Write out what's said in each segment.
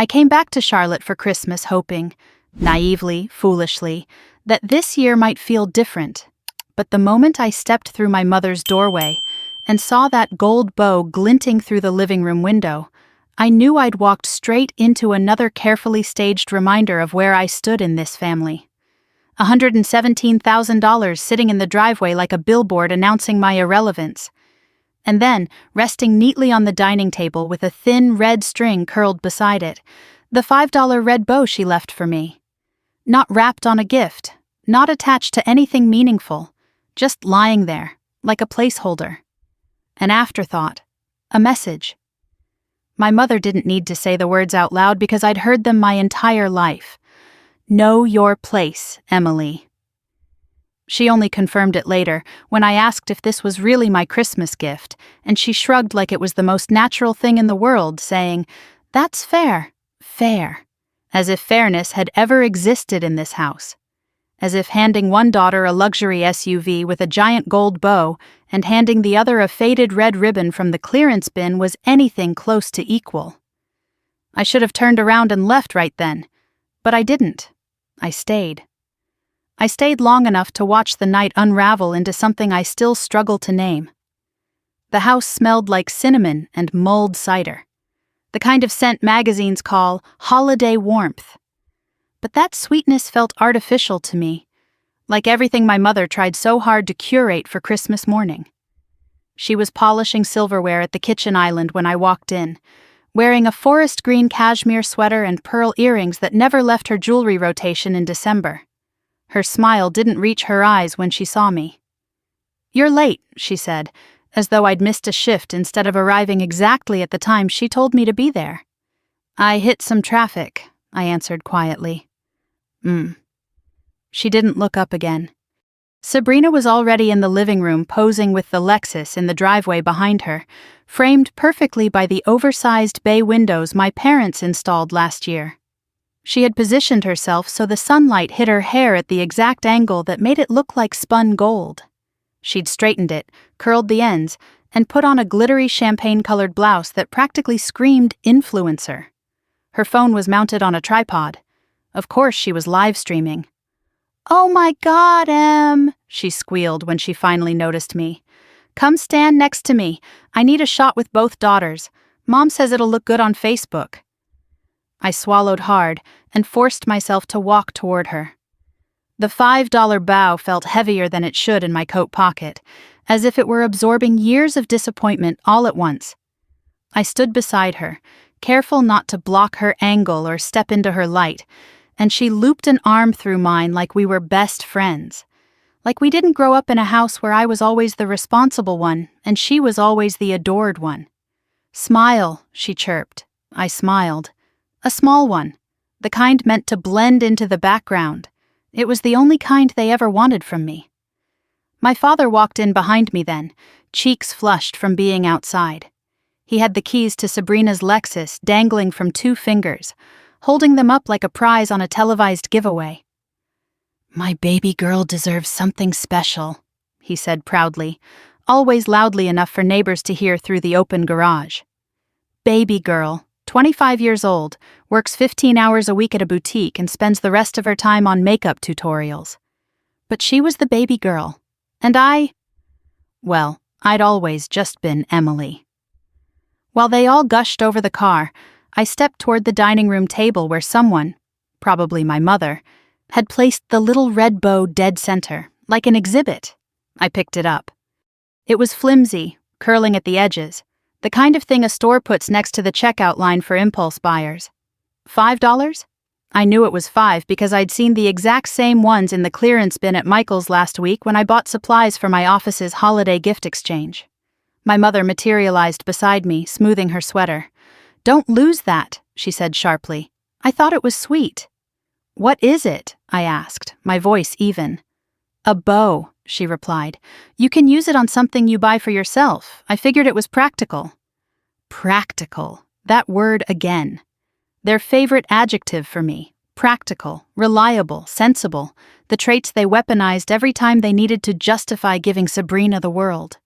I came back to Charlotte for Christmas hoping, naively, foolishly, that this year might feel different. But the moment I stepped through my mother's doorway and saw that gold bow glinting through the living room window, I knew I'd walked straight into another carefully staged reminder of where I stood in this family. $117,000 sitting in the driveway like a billboard announcing my irrelevance. And then, resting neatly on the dining table with a thin red string curled beside it, the $5 red bow she left for me. Not wrapped on a gift, not attached to anything meaningful, just lying there, like a placeholder. An afterthought, a message. My mother didn't need to say the words out loud because I'd heard them my entire life. Know your place, Emily. She only confirmed it later, when I asked if this was really my Christmas gift, and she shrugged like it was the most natural thing in the world, saying, "That's fair, fair." As if fairness had ever existed in this house. As if handing one daughter a luxury SUV with a giant gold bow and handing the other a faded red ribbon from the clearance bin was anything close to equal. I should have turned around and left right then, but I didn't. I stayed. I stayed long enough to watch the night unravel into something I still struggle to name. The house smelled like cinnamon and mulled cider, the kind of scent magazines call holiday warmth. But that sweetness felt artificial to me, like everything my mother tried so hard to curate for Christmas morning. She was polishing silverware at the kitchen island when I walked in, wearing a forest green cashmere sweater and pearl earrings that never left her jewelry rotation in December. Her smile didn't reach her eyes when she saw me. "You're late," she said, as though I'd missed a shift instead of arriving exactly at the time she told me to be there. "I hit some traffic," I answered quietly. She didn't look up again. Sabrina was already in the living room posing with the Lexus in the driveway behind her, framed perfectly by the oversized bay windows my parents installed last year. She had positioned herself so the sunlight hit her hair at the exact angle that made it look like spun gold. She'd straightened it, curled the ends, and put on a glittery champagne-colored blouse that practically screamed influencer. Her phone was mounted on a tripod. Of course she was live streaming. "Oh my God, Em," she squealed when she finally noticed me. "Come stand next to me. I need a shot with both daughters. Mom says it'll look good on Facebook." I swallowed hard and forced myself to walk toward her. The $5 bow felt heavier than it should in my coat pocket, as if it were absorbing years of disappointment all at once. I stood beside her, careful not to block her angle or step into her light, and she looped an arm through mine like we were best friends. Like we didn't grow up in a house where I was always the responsible one and she was always the adored one. "Smile," she chirped. I smiled. A small one, the kind meant to blend into the background. It was the only kind they ever wanted from me. My father walked in behind me then, cheeks flushed from being outside. He had the keys to Sabrina's Lexus dangling from 2 fingers, holding them up like a prize on a televised giveaway. "My baby girl deserves something special," he said proudly, always loudly enough for neighbors to hear through the open garage. Baby girl, 25 years old, works 15 hours a week at a boutique and spends the rest of her time on makeup tutorials. But she was the baby girl, and I'd always just been Emily. While they all gushed over the car, I stepped toward the dining room table where someone, probably my mother, had placed the little red bow dead center, like an exhibit. I picked it up. It was flimsy, curling at the edges, the kind of thing a store puts next to the checkout line for impulse buyers. $5? I knew it was 5 because I'd seen the exact same ones in the clearance bin at Michael's last week when I bought supplies for my office's holiday gift exchange. My mother materialized beside me, smoothing her sweater. "Don't lose that," she said sharply. "I thought it was sweet." "What is it?" I asked, my voice even. "A bow," she replied. "You can use it on something you buy for yourself. I figured it was practical." Practical. That word again. Their favorite adjective for me. Practical, reliable, sensible. The traits they weaponized every time they needed to justify giving Sabrina the world.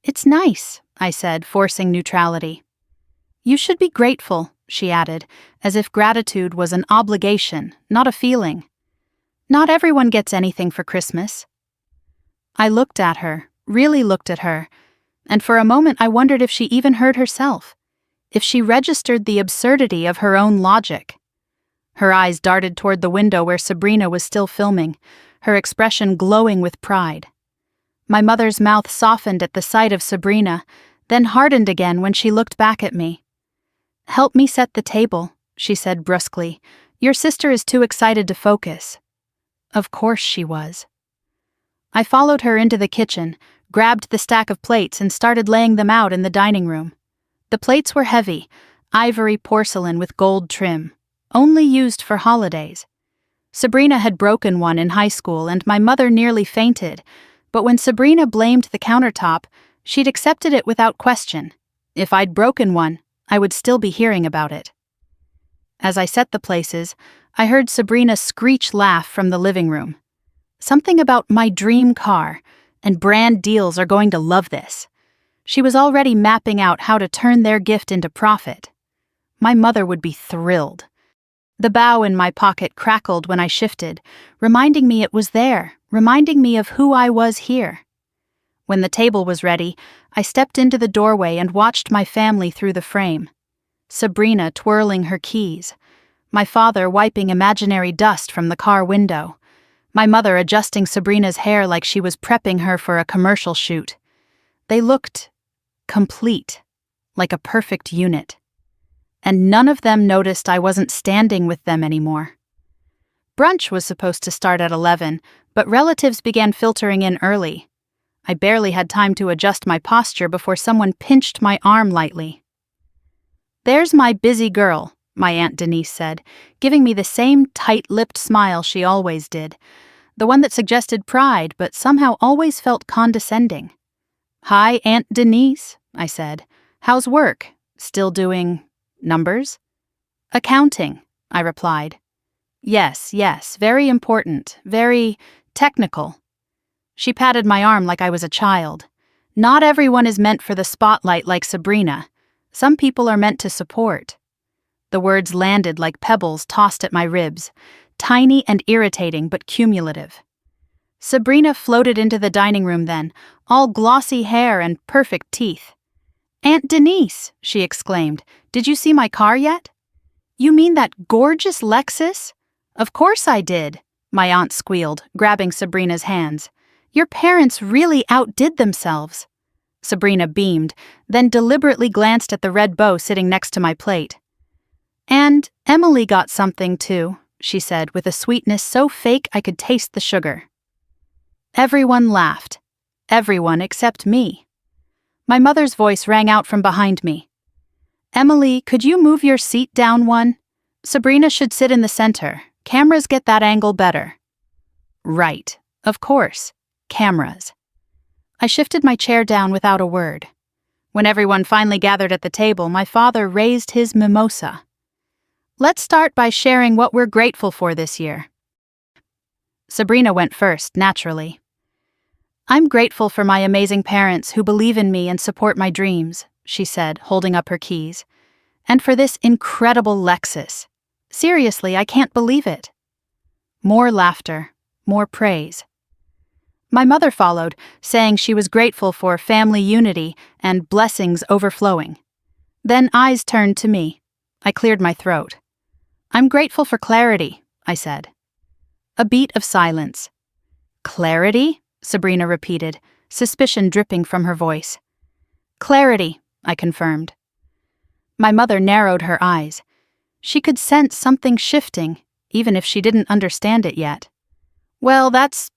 "It's nice," I said, forcing neutrality. "You should be grateful," she added, as if gratitude was an obligation, not a feeling. Not everyone gets anything for Christmas. I looked at her, really looked at her, and for a moment I wondered if she even heard herself, if she registered the absurdity of her own logic. Her eyes darted toward the window where Sabrina was still filming, her expression glowing with pride. My mother's mouth softened at the sight of Sabrina, then hardened again when she looked back at me. "Help me set the table," she said brusquely. "Your sister is too excited to focus." Of course she was. I followed her into the kitchen, grabbed the stack of plates and started laying them out in the dining room. The plates were heavy, ivory porcelain with gold trim, only used for holidays. Sabrina had broken one in high school and my mother nearly fainted, but when Sabrina blamed the countertop, she'd accepted it without question. If I'd broken one, I would still be hearing about it. As I set the places, I heard Sabrina screech laugh from the living room. Something about my dream car, and brand deals are going to love this. She was already mapping out how to turn their gift into profit. My mother would be thrilled. The bow in my pocket crackled when I shifted, reminding me it was there, reminding me of who I was here. When the table was ready, I stepped into the doorway and watched my family through the frame. Sabrina twirling her keys, my father wiping imaginary dust from the car window, my mother adjusting Sabrina's hair like she was prepping her for a commercial shoot. They looked complete, like a perfect unit. And none of them noticed I wasn't standing with them anymore. Brunch was supposed to start at 11, but relatives began filtering in early. I barely had time to adjust my posture before someone pinched my arm lightly. "There's my busy girl," my Aunt Denise said, giving me the same tight-lipped smile she always did, the one that suggested pride but somehow always felt condescending. "Hi, Aunt Denise," I said. "How's work? Still doing numbers?" "Accounting," I replied. Yes, very important, very technical." She patted my arm like I was a child. "Not everyone is meant for the spotlight like Sabrina. Some people are meant to support." The words landed like pebbles tossed at my ribs, tiny and irritating but cumulative. Sabrina floated into the dining room then, all glossy hair and perfect teeth. "Aunt Denise," she exclaimed, "did you see my car yet?" "You mean that gorgeous Lexus?" "Of course I did," my aunt squealed, grabbing Sabrina's hands. "Your parents really outdid themselves." Sabrina beamed, then deliberately glanced at the red bow sitting next to my plate. "And Emily got something too," she said with a sweetness so fake I could taste the sugar. Everyone laughed. Everyone except me. My mother's voice rang out from behind me. "Emily, could you move your seat down one? Sabrina should sit in the center. Cameras get that angle better." Right. Of course. Cameras. I shifted my chair down without a word. When everyone finally gathered at the table, my father raised his mimosa. "Let's start by sharing what we're grateful for this year." Sabrina went first, naturally. "I'm grateful for my amazing parents who believe in me and support my dreams," she said, holding up her keys. "And for this incredible Lexus. Seriously, I can't believe it." More laughter, more praise. My mother followed, saying she was grateful for family unity and blessings overflowing. Then eyes turned to me. I cleared my throat. "I'm grateful for clarity," I said. A beat of silence. "Clarity?" Sabrina repeated, suspicion dripping from her voice. "Clarity," I confirmed. My mother narrowed her eyes. She could sense something shifting, even if she didn't understand it yet. "Well, that's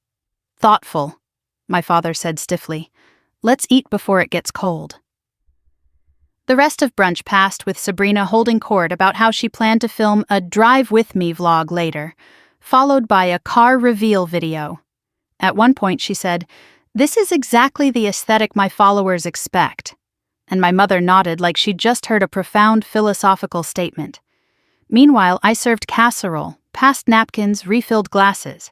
thoughtful," my father said stiffly. "Let's eat before it gets cold." The rest of brunch passed with Sabrina holding court about how she planned to film a Drive With Me vlog later, followed by a car reveal video. At one point she said, "This is exactly the aesthetic my followers expect." And my mother nodded like she'd just heard a profound philosophical statement. Meanwhile, I served casserole, passed napkins, refilled glasses,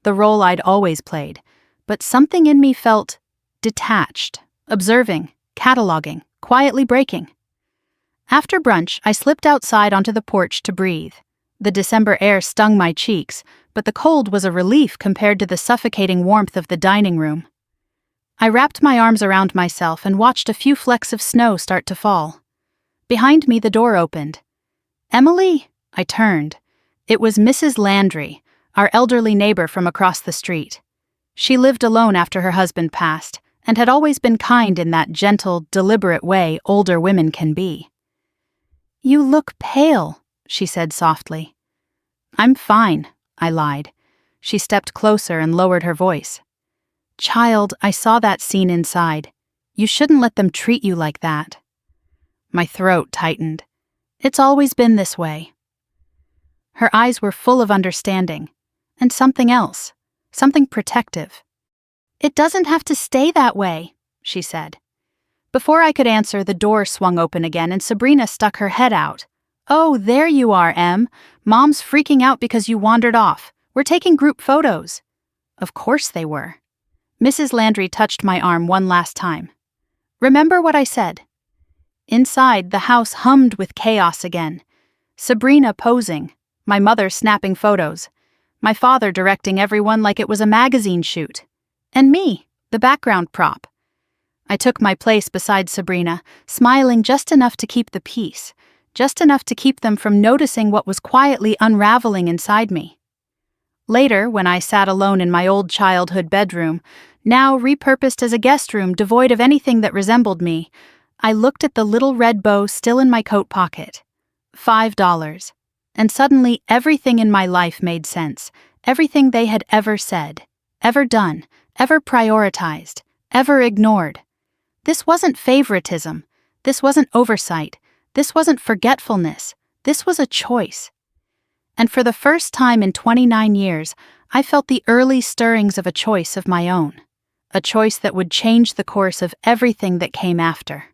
the role I'd always played, but something in me felt detached, observing, cataloging, quietly breaking. After brunch, I slipped outside onto the porch to breathe. The December air stung my cheeks, but the cold was a relief compared to the suffocating warmth of the dining room. I wrapped my arms around myself and watched a few flecks of snow start to fall. Behind me, the door opened. "Emily?" I turned. It was Mrs. Landry, our elderly neighbor from across the street. She lived alone after her husband passed, and had always been kind in that gentle, deliberate way older women can be. "You look pale," she said softly. "I'm fine," I lied. She stepped closer and lowered her voice. "Child, I saw that scene inside. You shouldn't let them treat you like that." My throat tightened. "It's always been this way." Her eyes were full of understanding, and something else, something protective. "It doesn't have to stay that way," she said. Before I could answer, the door swung open again and Sabrina stuck her head out. "Oh, there you are, Em. Mom's freaking out because you wandered off. We're taking group photos." Of course they were. Mrs. Landry touched my arm one last time. "Remember what I said?" Inside, the house hummed with chaos again. Sabrina posing, my mother snapping photos, my father directing everyone like it was a magazine shoot, and me, the background prop. I took my place beside Sabrina, smiling just enough to keep the peace, just enough to keep them from noticing what was quietly unraveling inside me. Later, when I sat alone in my old childhood bedroom, now repurposed as a guest room devoid of anything that resembled me, I looked at the little red bow still in my coat pocket. $5. And suddenly everything in my life made sense, everything they had ever said, ever done, ever prioritized, ever ignored. This wasn't favoritism, this wasn't oversight, this wasn't forgetfulness, this was a choice. And for the first time in 29 years, I felt the early stirrings of a choice of my own, a choice that would change the course of everything that came after.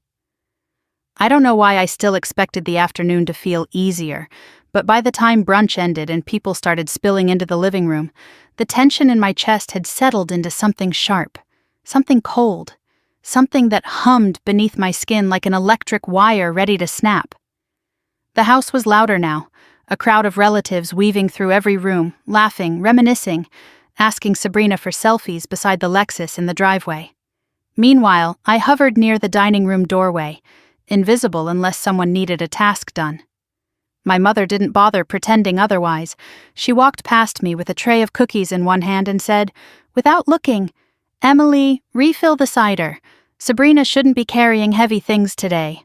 I don't know why I still expected the afternoon to feel easier, but by the time brunch ended and people started spilling into the living room, the tension in my chest had settled into something sharp, something cold, something that hummed beneath my skin like an electric wire ready to snap. The house was louder now, a crowd of relatives weaving through every room, laughing, reminiscing, asking Sabrina for selfies beside the Lexus in the driveway. Meanwhile, I hovered near the dining room doorway, invisible unless someone needed a task done. My mother didn't bother pretending otherwise. She walked past me with a tray of cookies in one hand and said, without looking, "Emily, refill the cider. Sabrina shouldn't be carrying heavy things today."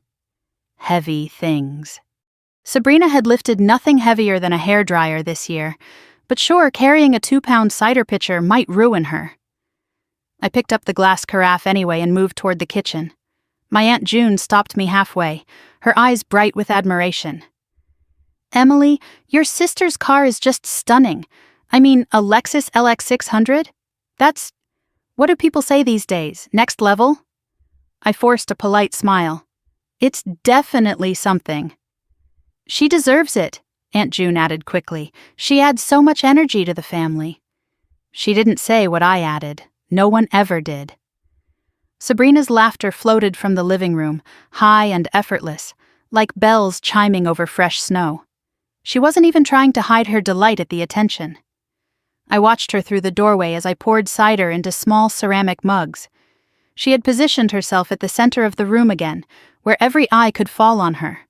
Heavy things. Sabrina had lifted nothing heavier than a hairdryer this year, but sure, carrying a 2-pound cider pitcher might ruin her. I picked up the glass carafe anyway and moved toward the kitchen. My Aunt June stopped me halfway, her eyes bright with admiration. "Emily, your sister's car is just stunning. I mean, a Lexus LX 600? That's... what do people say these days? Next level?" I forced a polite smile. "It's definitely something." "She deserves it," Aunt June added quickly. "She adds so much energy to the family." She didn't say what I added. No one ever did. Sabrina's laughter floated from the living room, high and effortless, like bells chiming over fresh snow. She wasn't even trying to hide her delight at the attention. I watched her through the doorway as I poured cider into small ceramic mugs. She had positioned herself at the center of the room again, where every eye could fall on her.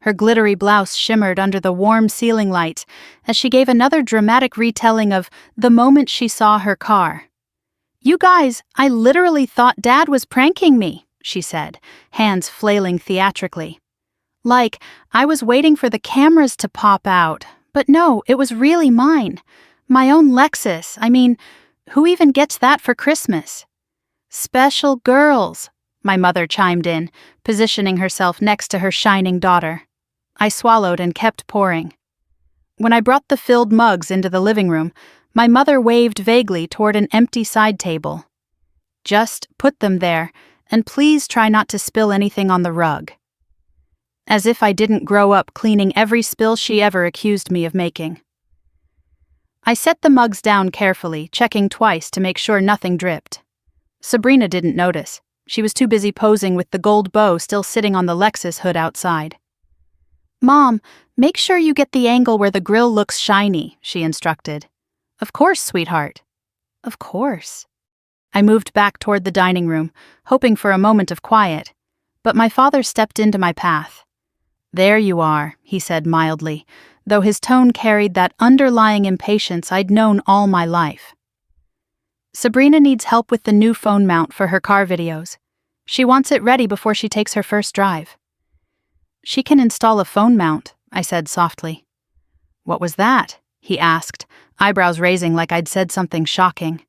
Her glittery blouse shimmered under the warm ceiling lights as she gave another dramatic retelling of the moment she saw her car. "You guys, I literally thought Dad was pranking me," she said, hands flailing theatrically. "Like, I was waiting for the cameras to pop out, but no, it was really mine. My own Lexus. I mean, who even gets that for Christmas?" "Special girls," my mother chimed in, positioning herself next to her shining daughter. I swallowed and kept pouring. When I brought the filled mugs into the living room, my mother waved vaguely toward an empty side table. "Just put them there, and please try not to spill anything on the rug." As if I didn't grow up cleaning every spill she ever accused me of making. I set the mugs down carefully, checking twice to make sure nothing dripped. Sabrina didn't notice. She was too busy posing with the gold bow still sitting on the Lexus hood outside. Mom, make sure you get the angle where the grill looks shiny, she instructed. Of course, sweetheart. Of course. I moved back toward the dining room, hoping for a moment of quiet, but my father stepped into my path. There you are, he said mildly, though his tone carried that underlying impatience I'd known all my life. Sabrina needs help with the new phone mount for her car videos. She wants it ready before she takes her first drive. She can install a phone mount, I said softly. What was that? He asked, eyebrows raising like I'd said something shocking.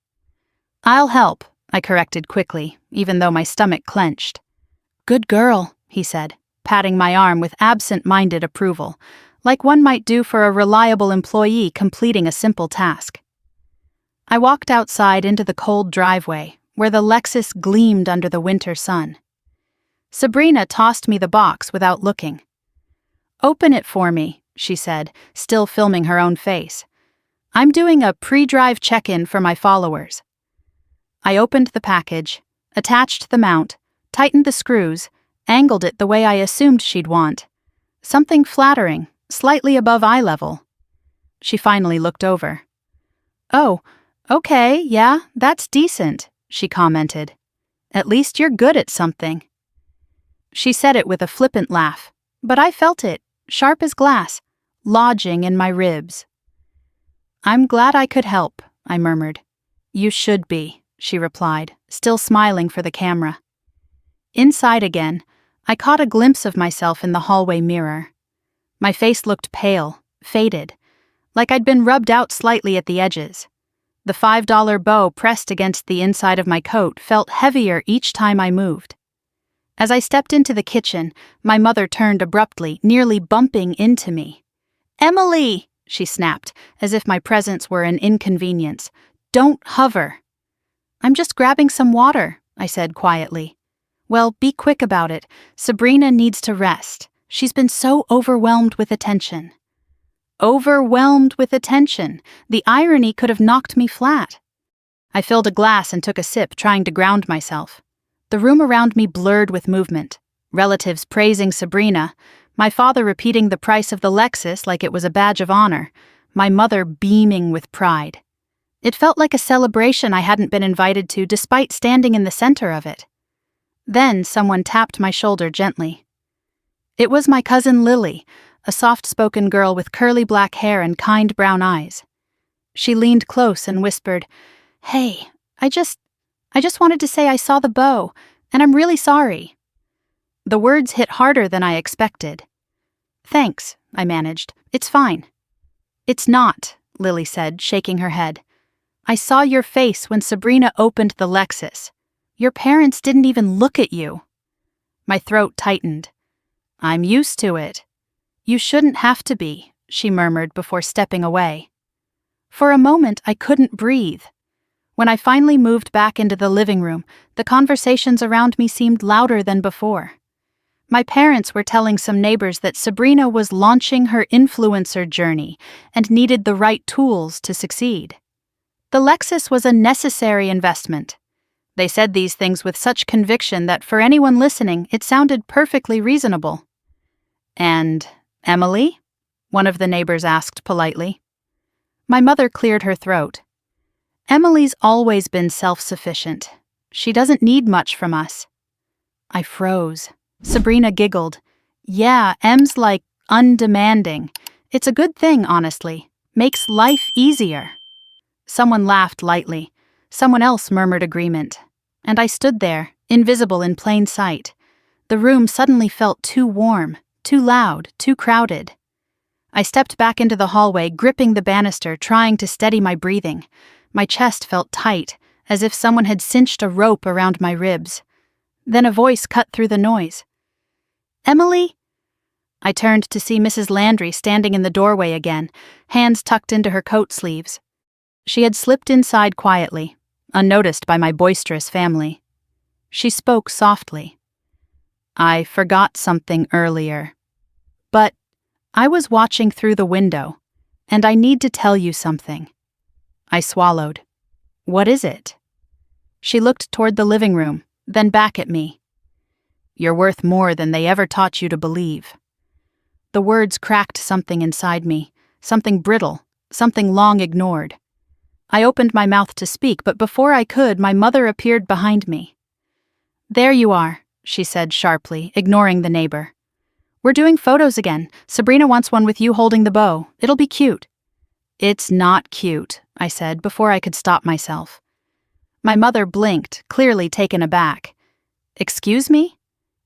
I'll help, I corrected quickly, even though my stomach clenched. Good girl, he said, patting my arm with absent-minded approval, like one might do for a reliable employee completing a simple task. I walked outside into the cold driveway, where the Lexus gleamed under the winter sun. Sabrina tossed me the box without looking. Open it for me, she said, still filming her own face. I'm doing a pre-drive check-in for my followers. I opened the package, attached the mount, tightened the screws, angled it the way I assumed she'd want. Something flattering, slightly above eye level. She finally looked over. Oh, okay, yeah, that's decent, she commented. At least you're good at something. She said it with a flippant laugh, but I felt it, sharp as glass, lodging in my ribs. I'm glad I could help, I murmured. You should be, she replied, still smiling for the camera. Inside again, I caught a glimpse of myself in the hallway mirror. My face looked pale, faded, like I'd been rubbed out slightly at the edges. The $5 bow pressed against the inside of my coat felt heavier each time I moved. As I stepped into the kitchen, my mother turned abruptly, nearly bumping into me. Emily, she snapped, as if my presence were an inconvenience. Don't hover. I'm just grabbing some water, I said quietly. Well, be quick about it. Sabrina needs to rest. She's been so overwhelmed with attention. Overwhelmed with attention. The irony could have knocked me flat. I filled a glass and took a sip, trying to ground myself. The room around me blurred with movement. Relatives praising Sabrina, my father repeating the price of the Lexus like it was a badge of honor, my mother beaming with pride. It felt like a celebration I hadn't been invited to despite standing in the center of it. Then someone tapped my shoulder gently. It was my cousin Lily, a soft-spoken girl with curly black hair and kind brown eyes. She leaned close and whispered, Hey, I just wanted to say I saw the bow, and I'm really sorry. The words hit harder than I expected. Thanks, I managed. It's fine. It's not, Lily said, shaking her head. I saw your face when Sabrina opened the Lexus. Your parents didn't even look at you. My throat tightened. I'm used to it. You shouldn't have to be, she murmured before stepping away. For a moment, I couldn't breathe. When I finally moved back into the living room, the conversations around me seemed louder than before. My parents were telling some neighbors that Sabrina was launching her influencer journey and needed the right tools to succeed. The Lexus was a necessary investment. They said these things with such conviction that for anyone listening, it sounded perfectly reasonable. And Emily? One of the neighbors asked politely. My mother cleared her throat. Emily's always been self-sufficient. She doesn't need much from us. I froze. Sabrina giggled. Yeah, Em's like undemanding. It's a good thing, honestly. Makes life easier. Someone laughed lightly. Someone else murmured agreement. And I stood there, invisible in plain sight. The room suddenly felt too warm, too loud, too crowded. I stepped back into the hallway, gripping the banister, trying to steady my breathing. My chest felt tight, as if someone had cinched a rope around my ribs. Then a voice cut through the noise. Emily? I turned to see Mrs. Landry standing in the doorway again, hands tucked into her coat sleeves. She had slipped inside quietly, unnoticed by my boisterous family. She spoke softly. I forgot something earlier. But I was watching through the window, and I need to tell you something. I swallowed. What is it? She looked toward the living room, then back at me. You're worth more than they ever taught you to believe. The words cracked something inside me, something brittle, something long ignored. I opened my mouth to speak, but before I could, my mother appeared behind me. "There you are," she said sharply, ignoring the neighbor. "We're doing photos again. Sabrina wants one with you holding the bow. It'll be cute." "It's not cute," I said before I could stop myself. My mother blinked, clearly taken aback. "Excuse me?"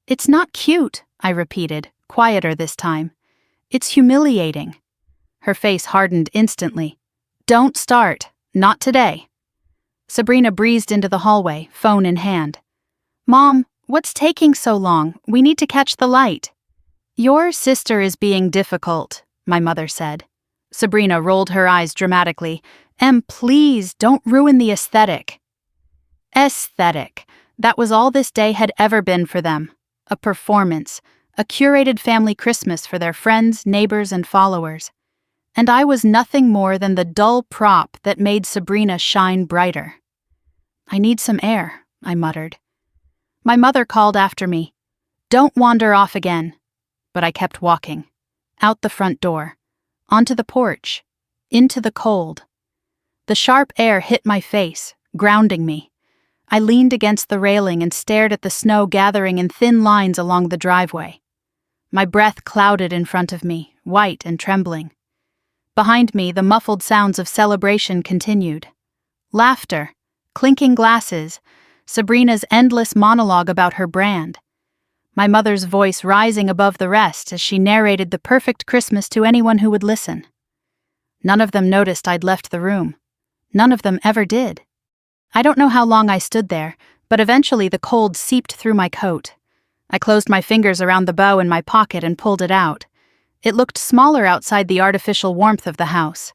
"It's not cute," I repeated, quieter this time. "It's humiliating." Her face hardened instantly. "Don't start. Not today." Sabrina breezed into the hallway, phone in hand. "Mom, what's taking so long? We need to catch the light." "Your sister is being difficult," my mother said. Sabrina rolled her eyes dramatically. "Em, please, don't ruin the aesthetic." Aesthetic. That was all this day had ever been for them. A performance, a curated family Christmas for their friends, neighbors, and followers. And I was nothing more than the dull prop that made Sabrina shine brighter. "I need some air," I muttered. My mother called after me, "Don't wander off again." But I kept walking. Out the front door. Onto the porch. Into the cold. The sharp air hit my face, grounding me. I leaned against the railing and stared at the snow gathering in thin lines along the driveway. My breath clouded in front of me, white and trembling. Behind me, the muffled sounds of celebration continued. Laughter, clinking glasses, Sabrina's endless monologue about her brand. My mother's voice rising above the rest as she narrated the perfect Christmas to anyone who would listen. None of them noticed I'd left the room. None of them ever did. I don't know how long I stood there, but eventually the cold seeped through my coat. I closed my fingers around the bow in my pocket and pulled it out. It looked smaller outside the artificial warmth of the house.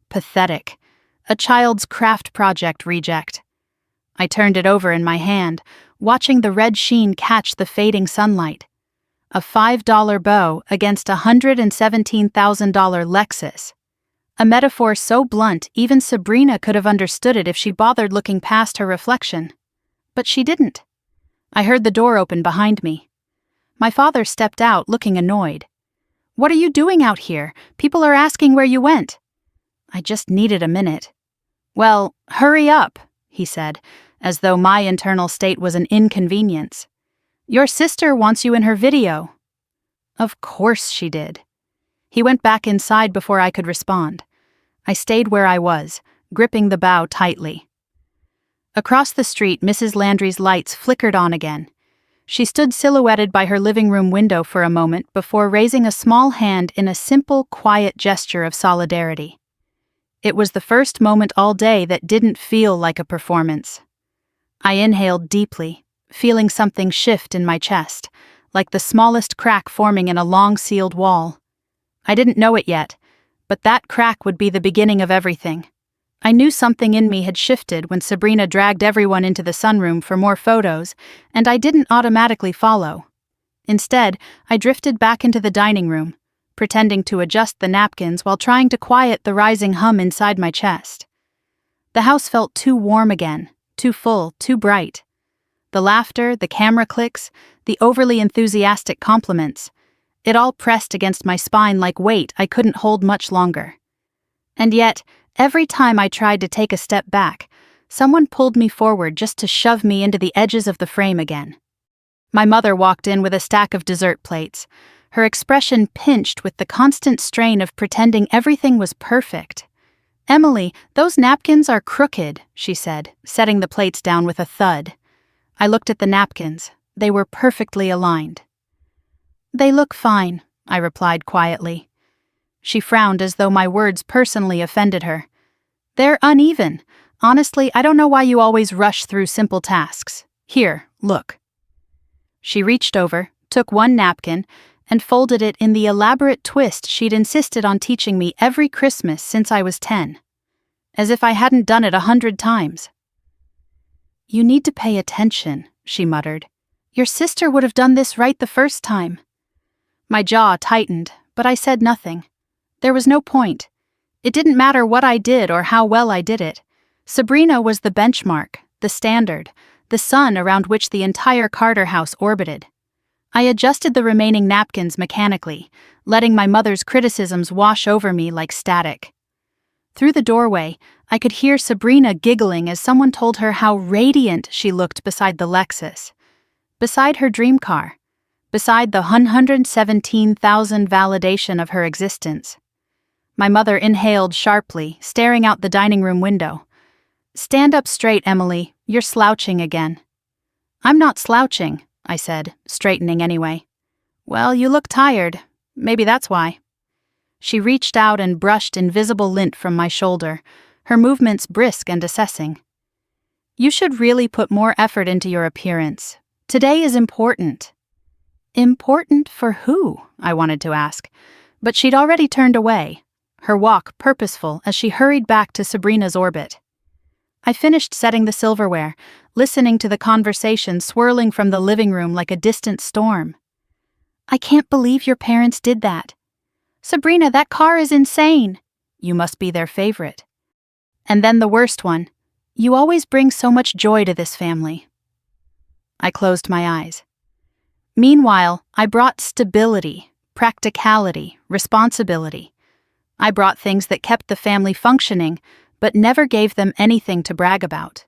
Pathetic. A child's craft project reject. I turned it over in my hand, watching the red sheen catch the fading sunlight. A $5 bow against a $117,000 Lexus. A metaphor so blunt even Sabrina could have understood it if she bothered looking past her reflection. But she didn't. I heard the door open behind me. My father stepped out, looking annoyed. "What are you doing out here? People are asking where you went." I just needed a minute. "Well, hurry up," he said, as though my internal state was an inconvenience. "Your sister wants you in her video." Of course she did. He went back inside before I could respond. I stayed where I was, gripping the bow tightly. Across the street, Mrs. Landry's lights flickered on again. She stood silhouetted by her living room window for a moment before raising a small hand in a simple, quiet gesture of solidarity. It was the first moment all day that didn't feel like a performance. I inhaled deeply, feeling something shift in my chest, like the smallest crack forming in a long-sealed wall. I didn't know it yet, but that crack would be the beginning of everything. I knew something in me had shifted when Sabrina dragged everyone into the sunroom for more photos, and I didn't automatically follow. Instead, I drifted back into the dining room, pretending to adjust the napkins while trying to quiet the rising hum inside my chest. The house felt too warm again, too full, too bright. The laughter, the camera clicks, the overly enthusiastic compliments, it all pressed against my spine like weight I couldn't hold much longer. And yet, every time I tried to take a step back, someone pulled me forward just to shove me into the edges of the frame again. My mother walked in with a stack of dessert plates, her expression pinched with the constant strain of pretending everything was perfect. "Emily, those napkins are crooked," she said, setting the plates down with a thud. I looked at the napkins. They were perfectly aligned. "They look fine," I replied quietly. She frowned as though my words personally offended her. "They're uneven. Honestly, I don't know why you always rush through simple tasks. Here, look." She reached over, took one napkin, and folded it in the elaborate twist she'd insisted on teaching me every Christmas since I was 10. As if I hadn't done it 100 times. "You need to pay attention," she muttered. "Your sister would have done this right the first time." My jaw tightened, but I said nothing. There was no point. It didn't matter what I did or how well I did it. Sabrina was the benchmark, the standard, the sun around which the entire Carter house orbited. I adjusted the remaining napkins mechanically, letting my mother's criticisms wash over me like static. Through the doorway, I could hear Sabrina giggling as someone told her how radiant she looked beside the Lexus, beside her dream car, beside the 117,000 validation of her existence. My mother inhaled sharply, staring out the dining room window. "Stand up straight, Emily. You're slouching again." "I'm not slouching," I said, straightening anyway. "Well, you look tired. Maybe that's why." She reached out and brushed invisible lint from my shoulder, her movements brisk and assessing. "You should really put more effort into your appearance. Today is important." "Important for who?" I wanted to ask, but she'd already turned away, her walk purposeful as she hurried back to Sabrina's orbit. I finished setting the silverware, listening to the conversation swirling from the living room like a distant storm. "I can't believe your parents did that. Sabrina, that car is insane. You must be their favorite. And then the worst one. You always bring so much joy to this family." I closed my eyes. Meanwhile, I brought stability, practicality, responsibility. I brought things that kept the family functioning, but never gave them anything to brag about.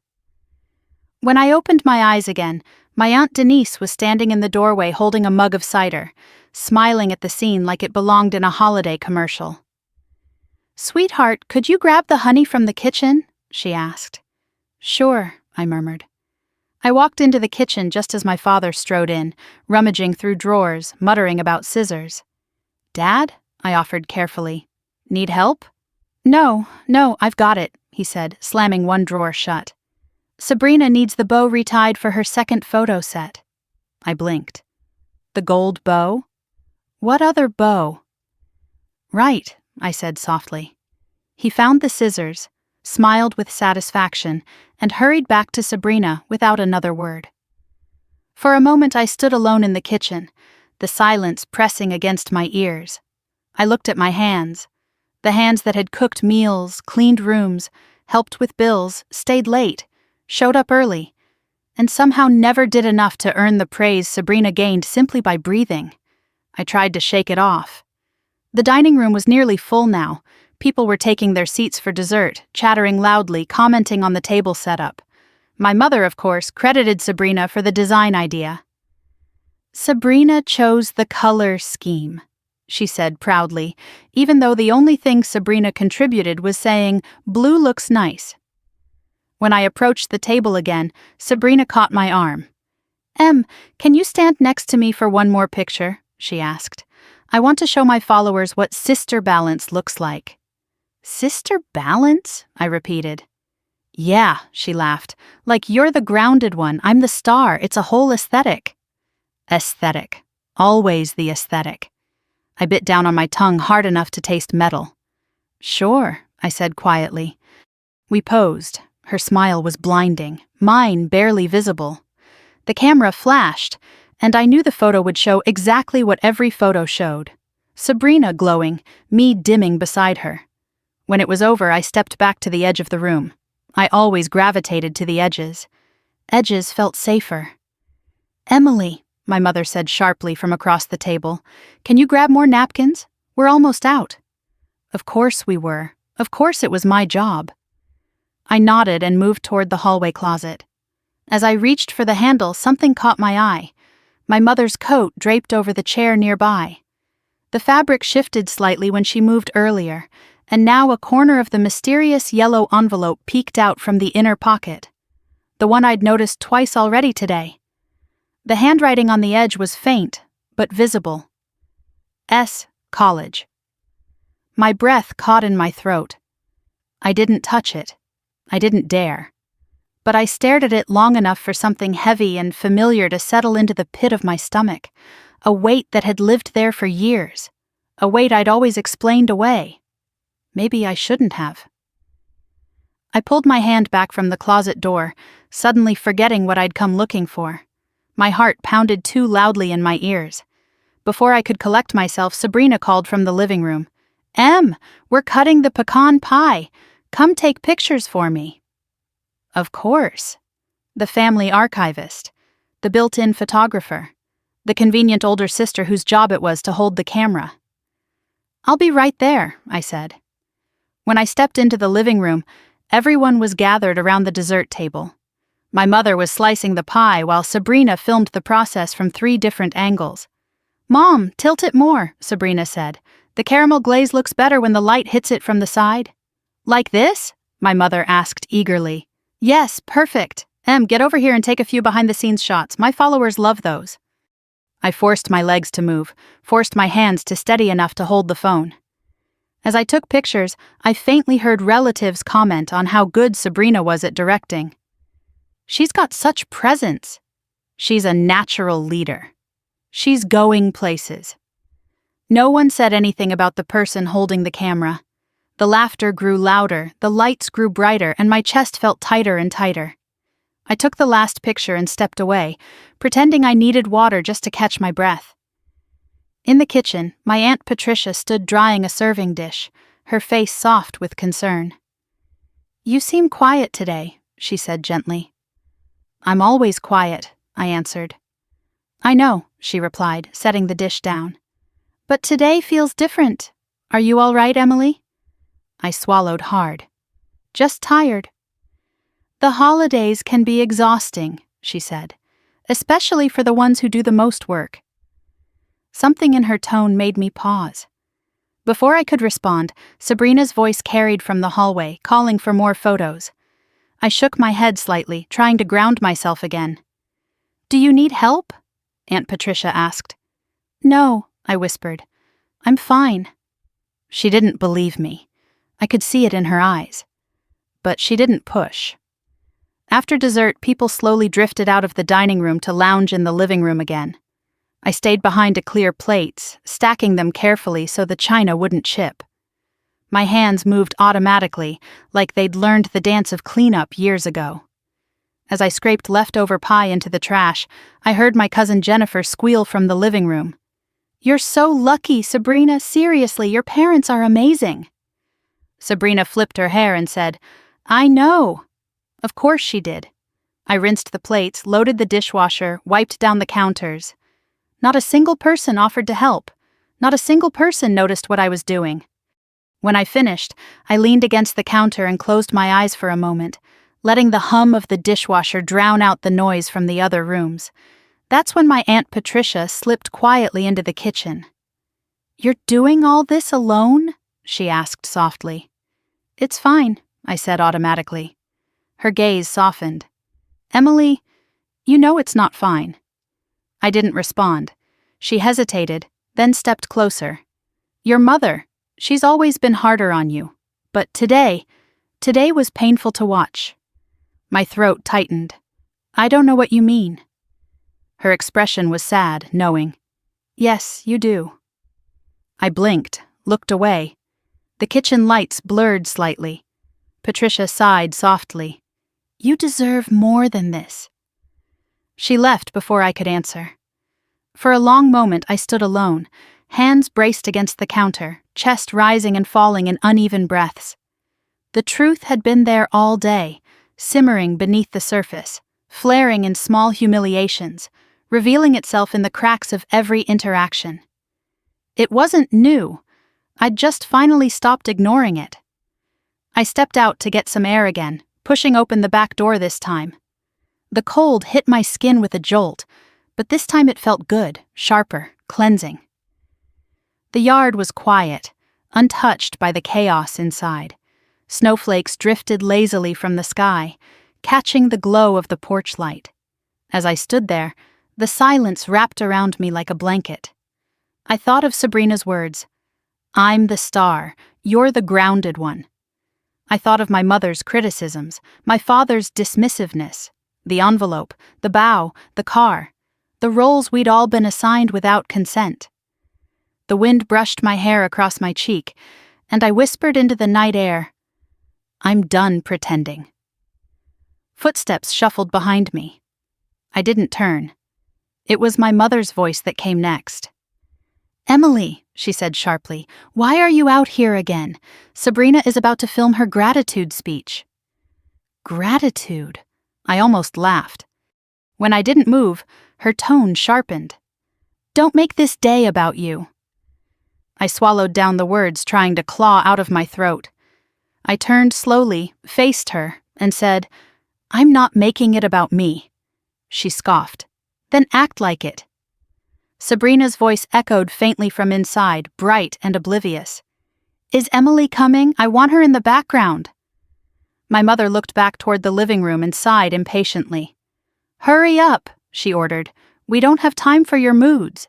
When I opened my eyes again, my Aunt Denise was standing in the doorway holding a mug of cider, smiling at the scene like it belonged in a holiday commercial. "Sweetheart, could you grab the honey from the kitchen?" she asked. "Sure," I murmured. I walked into the kitchen just as my father strode in, rummaging through drawers, muttering about scissors. "Dad?" I offered carefully. "Need help?" No, I've got it," he said, slamming one drawer shut. "Sabrina needs the bow retied for her second photo set." I blinked. "The gold bow? What other bow?" "Right," I said softly. He found the scissors, smiled with satisfaction, and hurried back to Sabrina without another word. For a moment I stood alone in the kitchen, the silence pressing against my ears. I looked at my hands. The hands that had cooked meals, cleaned rooms, helped with bills, stayed late, showed up early, and somehow never did enough to earn the praise Sabrina gained simply by breathing. I tried to shake it off. The dining room was nearly full now. People were taking their seats for dessert, chattering loudly, commenting on the table setup. My mother, of course, credited Sabrina for the design idea. "Sabrina chose the color scheme," she said proudly, even though the only thing Sabrina contributed was saying, "Blue looks nice." When I approached the table again, Sabrina caught my arm. "Em, can you stand next to me for one more picture?" she asked. "I want to show my followers what sister balance looks like." "Sister balance?" I repeated. "Yeah," she laughed. "Like you're the grounded one, I'm the star, it's a whole aesthetic." Aesthetic. Always the aesthetic. I bit down on my tongue hard enough to taste metal. "Sure," I said quietly. We posed. Her smile was blinding, mine barely visible. The camera flashed, and I knew the photo would show exactly what every photo showed. Sabrina glowing, me dimming beside her. When it was over, I stepped back to the edge of the room. I always gravitated to the edges. Edges felt safer. "Emily," my mother said sharply from across the table, "can you grab more napkins? We're almost out." Of course we were. Of course it was my job. I nodded and moved toward the hallway closet. As I reached for the handle, something caught my eye. My mother's coat draped over the chair nearby. The fabric shifted slightly when she moved earlier, and now a corner of the mysterious yellow envelope peeked out from the inner pocket. The one I'd noticed twice already today. The handwriting on the edge was faint, but visible. S. College. My breath caught in my throat. I didn't touch it. I didn't dare. But I stared at it long enough for something heavy and familiar to settle into the pit of my stomach, a weight that had lived there for years, a weight I'd always explained away. Maybe I shouldn't have. I pulled my hand back from the closet door, suddenly forgetting what I'd come looking for. My heart pounded too loudly in my ears. Before I could collect myself, Sabrina called from the living room. "Em, we're cutting the pecan pie. Come take pictures for me." Of course. The family archivist. The built-in photographer. the convenient older sister whose job it was to hold the camera. "I'll be right there," I said. When I stepped into the living room, everyone was gathered around the dessert table. My mother was slicing the pie while Sabrina filmed the process from 3 different angles. "Mom, tilt it more," Sabrina said. "The caramel glaze looks better when the light hits it from the side." "Like this?" my mother asked eagerly. "Yes, perfect. Em, get over here and take a few behind-the-scenes shots. My followers love those." I forced my legs to move, forced my hands to steady enough to hold the phone. As I took pictures, I faintly heard relatives comment on how good Sabrina was at directing. "She's got such presence. She's a natural leader. She's going places." No one said anything about the person holding the camera. The laughter grew louder, the lights grew brighter, and my chest felt tighter and tighter. I took the last picture and stepped away, pretending I needed water just to catch my breath. In the kitchen, my Aunt Patricia stood drying a serving dish, her face soft with concern. "You seem quiet today," she said gently. "I'm always quiet," I answered. "I know," she replied, setting the dish down. "But today feels different. Are you all right, Emily?" I swallowed hard. "Just tired." "The holidays can be exhausting," she said, "especially for the ones who do the most work." Something in her tone made me pause. Before I could respond, Sabrina's voice carried from the hallway, calling for more photos. I shook my head slightly, trying to ground myself again. "Do you need help?" Aunt Patricia asked. "No," I whispered. "I'm fine." She didn't believe me. I could see it in her eyes. But she didn't push. After dessert, people slowly drifted out of the dining room to lounge in the living room again. I stayed behind to clear plates, stacking them carefully so the china wouldn't chip. My hands moved automatically, like they'd learned the dance of cleanup years ago. As I scraped leftover pie into the trash, I heard my cousin Jennifer squeal from the living room. "You're so lucky, Sabrina. Seriously, your parents are amazing." Sabrina flipped her hair and said, "I know." Of course she did. I rinsed the plates, loaded the dishwasher, wiped down the counters. Not a single person offered to help. Not a single person noticed what I was doing. When I finished, I leaned against the counter and closed my eyes for a moment, letting the hum of the dishwasher drown out the noise from the other rooms. That's when my Aunt Patricia slipped quietly into the kitchen. "You're doing all this alone?" she asked softly. "It's fine," I said automatically. Her gaze softened. "Emily, you know it's not fine." I didn't respond. She hesitated, then stepped closer. "Your mother, she's always been harder on you. But today was painful to watch." My throat tightened. "I don't know what you mean." Her expression was sad, knowing. "Yes, you do." I blinked, looked away. The kitchen lights blurred slightly. Patricia sighed softly. "You deserve more than this." She left before I could answer. For a long moment I stood alone, hands braced against the counter, chest rising and falling in uneven breaths. The truth had been there all day, simmering beneath the surface, flaring in small humiliations, revealing itself in the cracks of every interaction. It wasn't new. I'd just finally stopped ignoring it. I stepped out to get some air again, pushing open the back door this time. The cold hit my skin with a jolt, but this time it felt good, sharper, cleansing. The yard was quiet, untouched by the chaos inside. Snowflakes drifted lazily from the sky, catching the glow of the porch light. As I stood there, the silence wrapped around me like a blanket. I thought of Sabrina's words. "I'm the star, you're the grounded one." I thought of my mother's criticisms, my father's dismissiveness, the envelope, the bow, the car, the roles we'd all been assigned without consent. The wind brushed my hair across my cheek, and I whispered into the night air, "I'm done pretending." Footsteps shuffled behind me. I didn't turn. It was my mother's voice that came next. "Emily," she said sharply, "why are you out here again? Sabrina is about to film her gratitude speech." Gratitude? I almost laughed. When I didn't move, her tone sharpened. Don't make this day about you." I swallowed down the words, trying to claw out of my throat. I turned slowly, faced her, and said, "I'm not making it about me." She scoffed. "Then act like it." Sabrina's voice echoed faintly from inside, bright and oblivious. "Is Emily coming? I want her in the background." My mother looked back toward the living room and sighed impatiently. "Hurry up," she ordered. "We don't have time for your moods."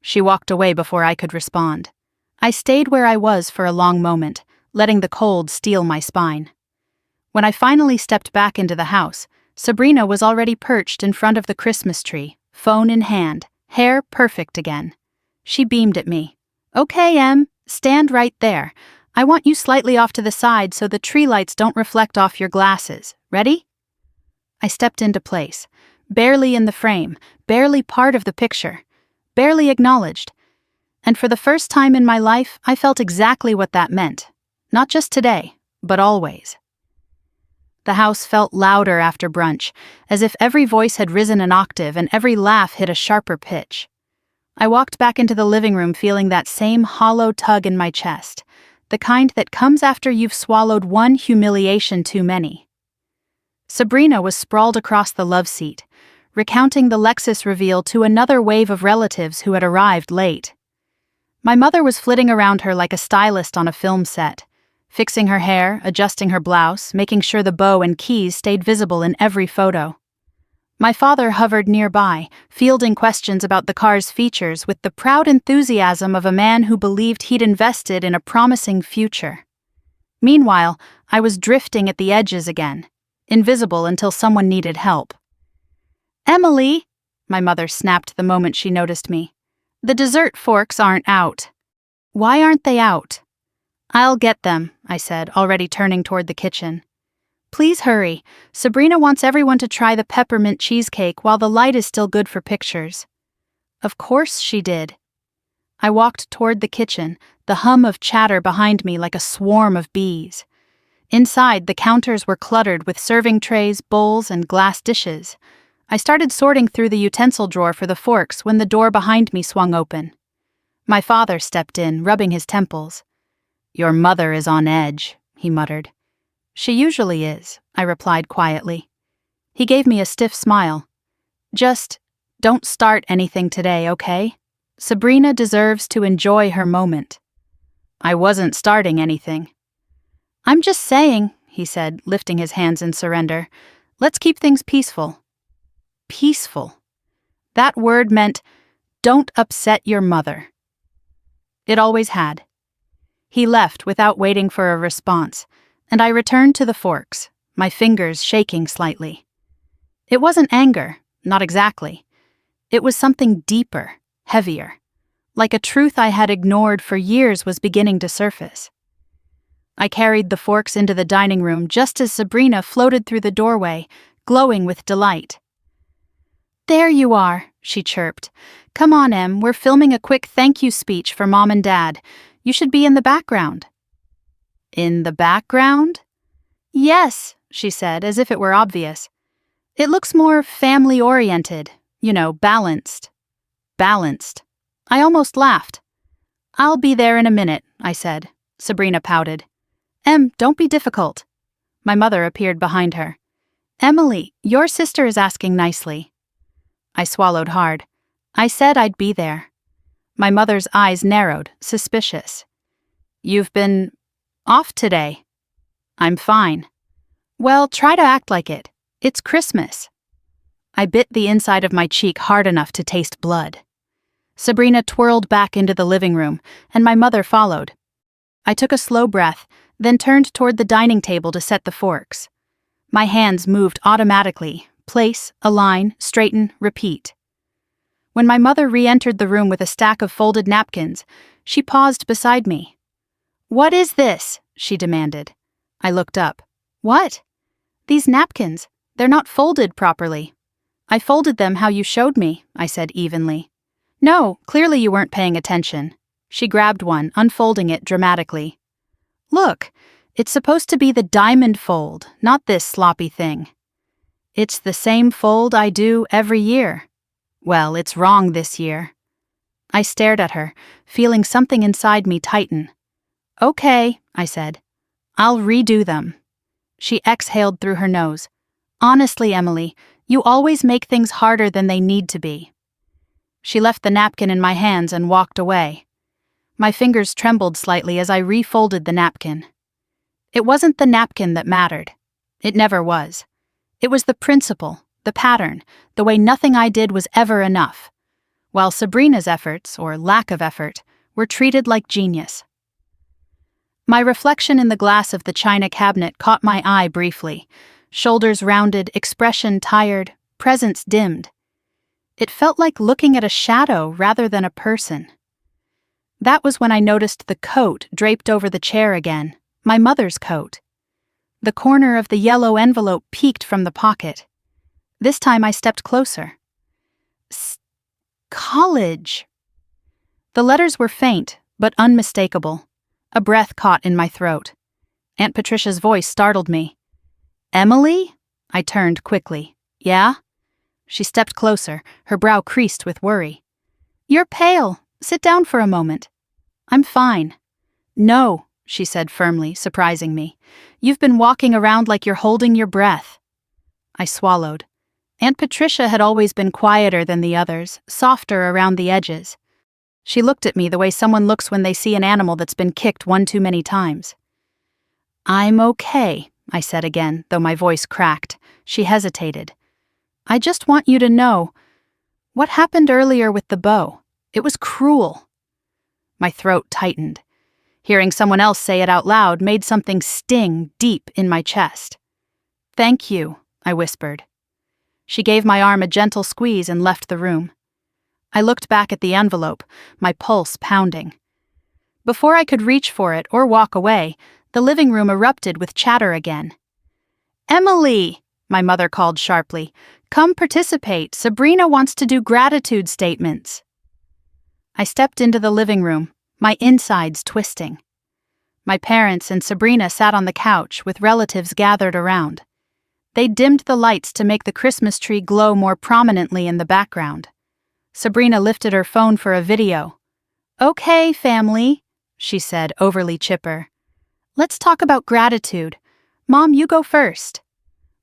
She walked away before I could respond. I stayed where I was for a long moment, letting the cold steal my spine. When I finally stepped back into the house, Sabrina was already perched in front of the Christmas tree, phone in hand, hair perfect again. She beamed at me. "Okay, Em, stand right there. I want you slightly off to the side so the tree lights don't reflect off your glasses. Ready?" I stepped into place, barely in the frame, barely part of the picture, barely acknowledged. And for the first time in my life, I felt exactly what that meant. Not just today, but always. The house felt louder after brunch, as if every voice had risen an octave and every laugh hit a sharper pitch. I walked back into the living room feeling that same hollow tug in my chest, the kind that comes after you've swallowed one humiliation too many. Sabrina was sprawled across the love seat, recounting the Lexus reveal to another wave of relatives who had arrived late. My mother was flitting around her like a stylist on a film set, fixing her hair, adjusting her blouse, making sure the bow and keys stayed visible in every photo. My father hovered nearby, fielding questions about the car's features with the proud enthusiasm of a man who believed he'd invested in a promising future. Meanwhile, I was drifting at the edges again, invisible until someone needed help. "Emily," my mother snapped the moment she noticed me. "The dessert forks aren't out." "Why aren't they out?" "I'll get them," I said, already turning toward the kitchen. "Please hurry. Sabrina wants everyone to try the peppermint cheesecake while the light is still good for pictures." Of course she did. I walked toward the kitchen, the hum of chatter behind me like a swarm of bees. Inside, the counters were cluttered with serving trays, bowls, and glass dishes. I started sorting through the utensil drawer for the forks when the door behind me swung open. My father stepped in, rubbing his temples. "Your mother is on edge," he muttered. "She usually is," I replied quietly. He gave me a stiff smile. "Just don't start anything today, okay? Sabrina deserves to enjoy her moment." "I wasn't starting anything." "I'm just saying," he said, lifting his hands in surrender. "Let's keep things peaceful." Peaceful. That word meant, don't upset your mother. It always had. He left without waiting for a response, and I returned to the forks, my fingers shaking slightly. It wasn't anger, not exactly. It was something deeper, heavier, like a truth I had ignored for years was beginning to surface. I carried the forks into the dining room just as Sabrina floated through the doorway, glowing with delight. "There you are," she chirped. "Come on, Em, we're filming a quick thank you speech for Mom and Dad. You should be in the background." "In the background?" "Yes," she said, as if it were obvious. "It looks more family-oriented, balanced." Balanced. I almost laughed. "I'll be there in a minute," I said. Sabrina pouted. "Em, don't be difficult." My mother appeared behind her. "Emily, your sister is asking nicely." I swallowed hard. I said I'd be there. My mother's eyes narrowed, suspicious. "You've been off today." "I'm fine." "Well, try to act like it. It's Christmas." I bit the inside of my cheek hard enough to taste blood. Sabrina twirled back into the living room, and my mother followed. I took a slow breath, then turned toward the dining table to set the forks. My hands moved automatically. Place, align, straighten, repeat. When my mother re-entered the room with a stack of folded napkins, she paused beside me. "What is this?" she demanded. I looked up. "What?" "These napkins. They're not folded properly." "I folded them how you showed me," I said evenly. "No, clearly you weren't paying attention." She grabbed one, unfolding it dramatically. "Look, it's supposed to be the diamond fold, not this sloppy thing." "It's the same fold I do every year." "Well, it's wrong this year." I stared at her, feeling something inside me tighten. "Okay," I said. "I'll redo them." She exhaled through her nose. "Honestly, Emily, you always make things harder than they need to be." She left the napkin in my hands and walked away. My fingers trembled slightly as I refolded the napkin. It wasn't the napkin that mattered. It never was. It was the principle, the pattern, the way nothing I did was ever enough, while Sabrina's efforts, or lack of effort, were treated like genius. My reflection in the glass of the china cabinet caught my eye briefly, shoulders rounded, expression tired, presence dimmed. It felt like looking at a shadow rather than a person. That was when I noticed the coat draped over the chair again, my mother's coat. The corner of the yellow envelope peeked from the pocket. This time I stepped closer. College. The letters were faint, but unmistakable. A breath caught in my throat. Aunt Patricia's voice startled me. "Emily?" I turned quickly. "Yeah?" She stepped closer, her brow creased with worry. "You're pale. Sit down for a moment." "I'm fine." "No," she said firmly, surprising me. "You've been walking around like you're holding your breath." I swallowed. Aunt Patricia had always been quieter than the others, softer around the edges. She looked at me the way someone looks when they see an animal that's been kicked one too many times. "I'm okay," I said again, though my voice cracked. She hesitated. "I just want you to know what happened earlier with the bow. It was cruel." My throat tightened. Hearing someone else say it out loud made something sting deep in my chest. "Thank you," I whispered. She gave my arm a gentle squeeze and left the room. I looked back at the envelope, my pulse pounding. Before I could reach for it or walk away, the living room erupted with chatter again. "Emily!" my mother called sharply. "Come participate. Sabrina wants to do gratitude statements." I stepped into the living room, my insides twisting. My parents and Sabrina sat on the couch with relatives gathered around. They dimmed the lights to make the Christmas tree glow more prominently in the background. Sabrina lifted her phone for a video. "Okay, family," she said, overly chipper. "Let's talk about gratitude. Mom, you go first."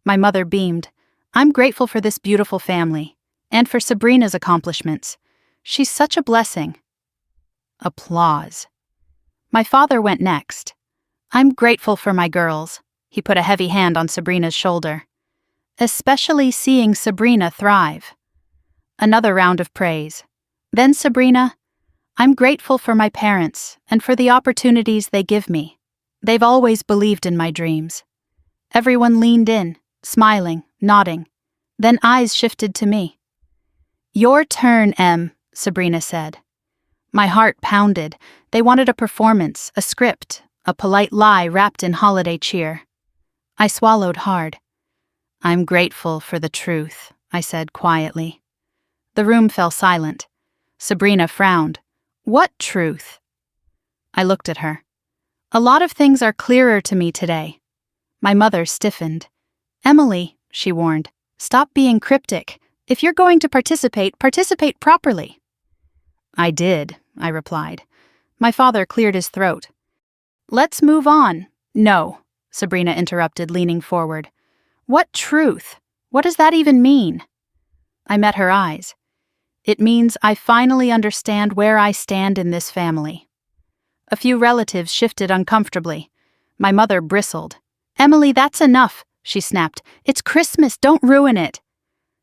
My mother beamed. "I'm grateful for this beautiful family, and for Sabrina's accomplishments. She's such a blessing." Applause. My father went next. "I'm grateful for my girls." He put a heavy hand on Sabrina's shoulder. "Especially seeing Sabrina thrive." Another round of praise. Then Sabrina, "I'm grateful for my parents and for the opportunities they give me. They've always believed in my dreams." Everyone leaned in, smiling, nodding. Then eyes shifted to me. "Your turn, Em," Sabrina said. My heart pounded. They wanted a performance, a script, a polite lie wrapped in holiday cheer. I swallowed hard. "I'm grateful for the truth," I said quietly. The room fell silent. Sabrina frowned. "What truth?" I looked at her. "A lot of things are clearer to me today." My mother stiffened. "Emily," she warned, "stop being cryptic. If you're going to participate, participate properly." "I did," I replied. My father cleared his throat. "Let's move on." "No," Sabrina interrupted, leaning forward. "What truth? What does that even mean?" I met her eyes. "It means I finally understand where I stand in this family." A few relatives shifted uncomfortably. My mother bristled. "Emily, that's enough," she snapped. "It's Christmas, don't ruin it."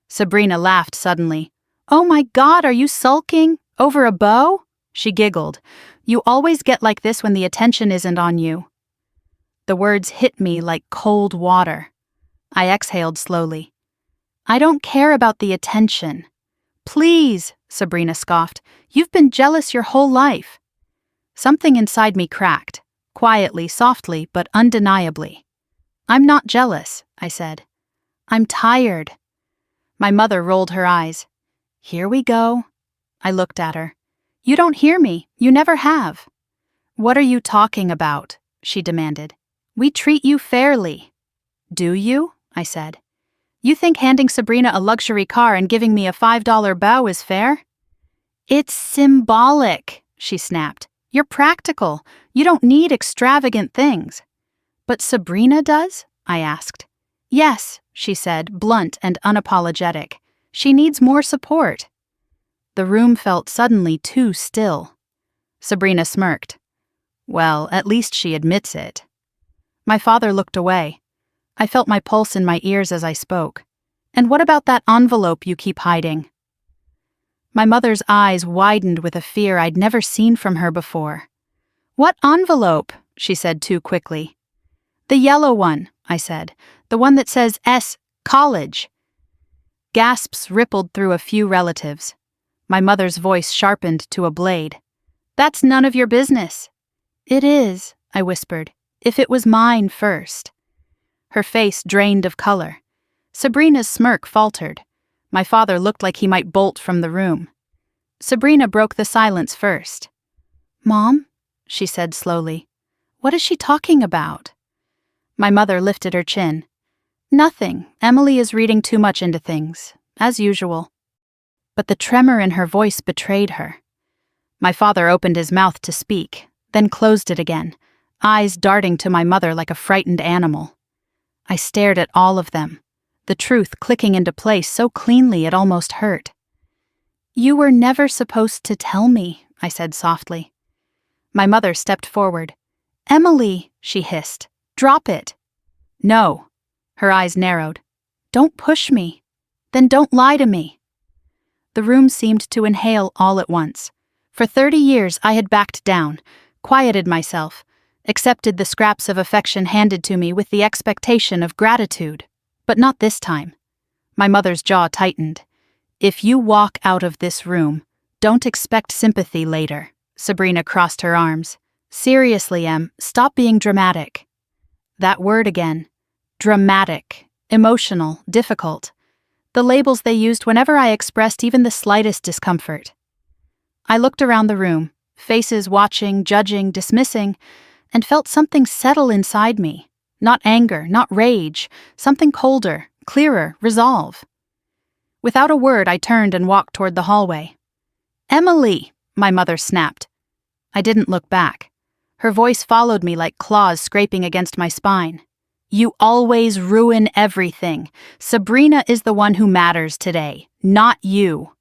Sabrina laughed suddenly. "Oh my God, are you sulking? Over a bow?" She giggled. "You always get like this when the attention isn't on you." The words hit me like cold water. I exhaled slowly. "I don't care about the attention." "Please," Sabrina scoffed. "You've been jealous your whole life." Something inside me cracked, quietly, softly, but undeniably. "I'm not jealous," I said. "I'm tired." My mother rolled her eyes. "Here we go." I looked at her. "You don't hear me. You never have." "What are you talking about?" she demanded. "We treat you fairly." "Do you?" I said. "You think handing Sabrina a luxury car and giving me a $5 bow is fair?" It's symbolic, she snapped. You're practical. You don't need extravagant things. But Sabrina does? I asked. Yes, she said, blunt and unapologetic. She needs more support. The room felt suddenly too still. Sabrina smirked. Well, at least she admits it. My father looked away. I felt my pulse in my ears as I spoke. And what about that envelope you keep hiding? My mother's eyes widened with a fear I'd never seen from her before. What envelope? She said too quickly. The yellow one, I said. The one that says S. College. Gasps rippled through a few relatives. My mother's voice sharpened to a blade. That's none of your business. It is, I whispered, if it was mine first. Her face drained of color. Sabrina's smirk faltered. My father looked like he might bolt from the room. Sabrina broke the silence first. Mom, she said slowly, what is she talking about? My mother lifted her chin. Nothing. Emily is reading too much into things, as usual. But the tremor in her voice betrayed her. My father opened his mouth to speak, then closed it again, eyes darting to my mother like a frightened animal. I stared at all of them, the truth clicking into place so cleanly it almost hurt. You were never supposed to tell me, I said softly. My mother stepped forward. Emily, she hissed. Drop it. No. Her eyes narrowed. Don't push me. Then don't lie to me. The room seemed to inhale all at once. For 30 years I had backed down, quieted myself, accepted the scraps of affection handed to me with the expectation of gratitude. But not this time. My mother's jaw tightened. If you walk out of this room, don't expect sympathy later. Sabrina crossed her arms. Seriously, Em, stop being dramatic. That word again. Dramatic, emotional, difficult. The labels they used whenever I expressed even the slightest discomfort. I looked around the room, faces watching, judging, dismissing, and felt something settle inside me. Not anger, not rage, something colder, clearer, resolve. Without a word, I turned and walked toward the hallway. Emily, my mother snapped. I didn't look back. Her voice followed me like claws scraping against my spine. You always ruin everything. Sabrina is the one who matters today, not you.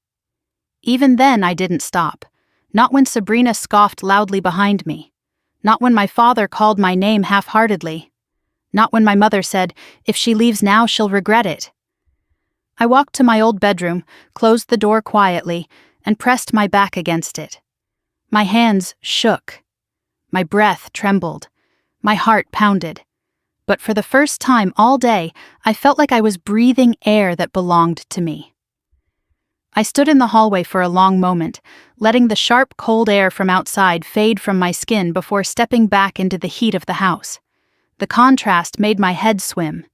Even then, I didn't stop. Not when Sabrina scoffed loudly behind me. Not when my father called my name half-heartedly. Not when my mother said, if she leaves now, she'll regret it. I walked to my old bedroom, closed the door quietly, and pressed my back against it. My hands shook. My breath trembled. My heart pounded. But for the first time all day, I felt like I was breathing air that belonged to me. I stood in the hallway for a long moment, letting the sharp, cold air from outside fade from my skin before stepping back into the heat of the house. The contrast made my head swim.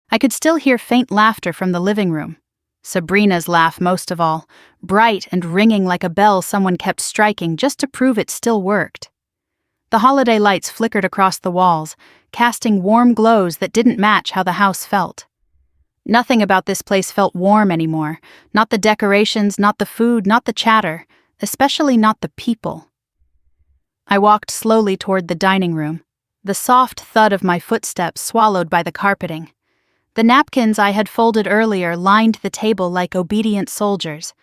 I could still hear faint laughter from the living room. Sabrina's laugh most of all, bright and ringing like a bell someone kept striking just to prove it still worked. The holiday lights flickered across the walls, casting warm glows that didn't match how the house felt. Nothing about this place felt warm anymore, not the decorations, not the food, not the chatter, especially not the people. I walked slowly toward the dining room, the soft thud of my footsteps swallowed by the carpeting. The napkins I had folded earlier lined the table like obedient soldiers.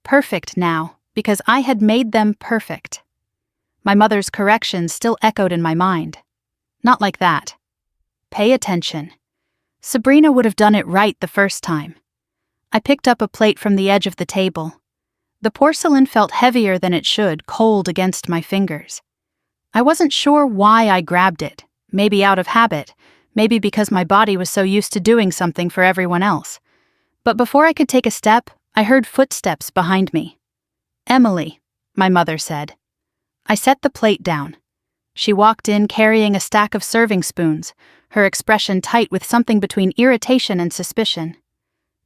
Perfect now, because I had made them perfect. My mother's corrections still echoed in my mind. Not like that. Pay attention. Sabrina would have done it right the first time. I picked up a plate from the edge of the table. The porcelain felt heavier than it should, cold against my fingers. I wasn't sure why I grabbed it, maybe out of habit, maybe because my body was so used to doing something for everyone else. But before I could take a step, I heard footsteps behind me. Emily, my mother said. I set the plate down. She walked in carrying a stack of serving spoons, her expression tight with something between irritation and suspicion.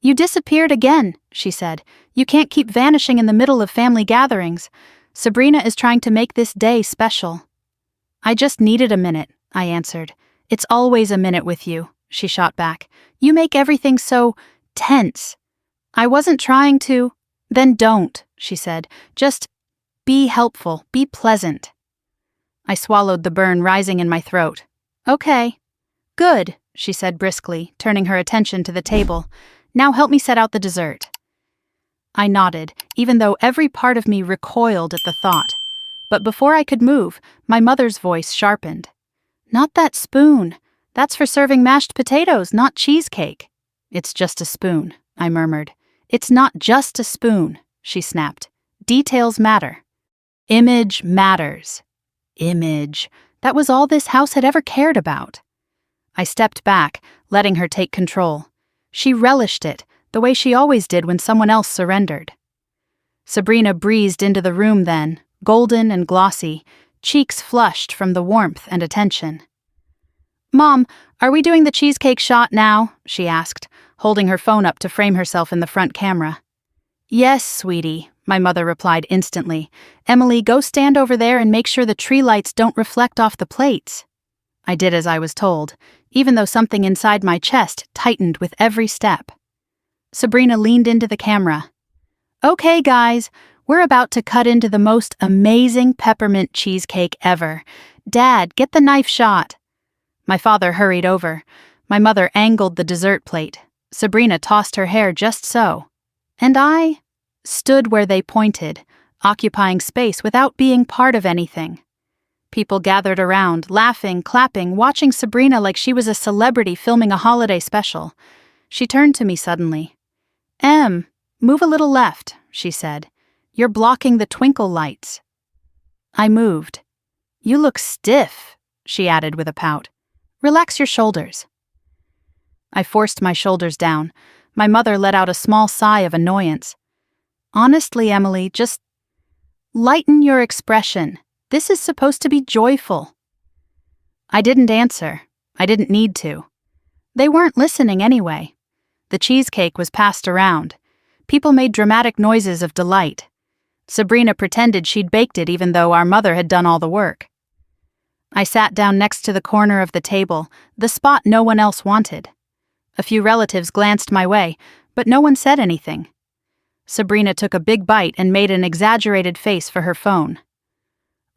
You disappeared again, she said. You can't keep vanishing in the middle of family gatherings. Sabrina is trying to make this day special. I just needed a minute, I answered. It's always a minute with you, she shot back. You make everything so tense. I wasn't trying to. Then don't, she said. Just be helpful, be pleasant. I swallowed the burn rising in my throat. Okay. Good, she said briskly, turning her attention to the table. Now help me set out the dessert. I nodded, even though every part of me recoiled at the thought. But before I could move, my mother's voice sharpened. Not that spoon. That's for serving mashed potatoes, not cheesecake. It's just a spoon, I murmured. It's not just a spoon, she snapped. Details matter. Image matters. Image. That was all this house had ever cared about. I stepped back, letting her take control. She relished it, the way she always did when someone else surrendered. Sabrina breezed into the room then, golden and glossy, cheeks flushed from the warmth and attention. Mom, are we doing the cheesecake shot now? She asked, holding her phone up to frame herself in the front camera. Yes, sweetie, my mother replied instantly. Emily, go stand over there and make sure the tree lights don't reflect off the plates. I did as I was told, even though something inside my chest tightened with every step. Sabrina leaned into the camera. Okay, guys, we're about to cut into the most amazing peppermint cheesecake ever. Dad, get the knife shot. My father hurried over. My mother angled the dessert plate. Sabrina tossed her hair just so. And I stood where they pointed, occupying space without being part of anything. People gathered around, laughing, clapping, watching Sabrina like she was a celebrity filming a holiday special. She turned to me suddenly. Move a little left, she said. You're blocking the twinkle lights. I moved. You look stiff, she added with a pout. Relax your shoulders. I forced my shoulders down. My mother let out a small sigh of annoyance. Honestly, Emily, just lighten your expression. This is supposed to be joyful. I didn't answer. I didn't need to. They weren't listening anyway. The cheesecake was passed around. People made dramatic noises of delight. Sabrina pretended she'd baked it even though our mother had done all the work. I sat down next to the corner of the table, the spot no one else wanted. A few relatives glanced my way, but no one said anything. Sabrina took a big bite and made an exaggerated face for her phone.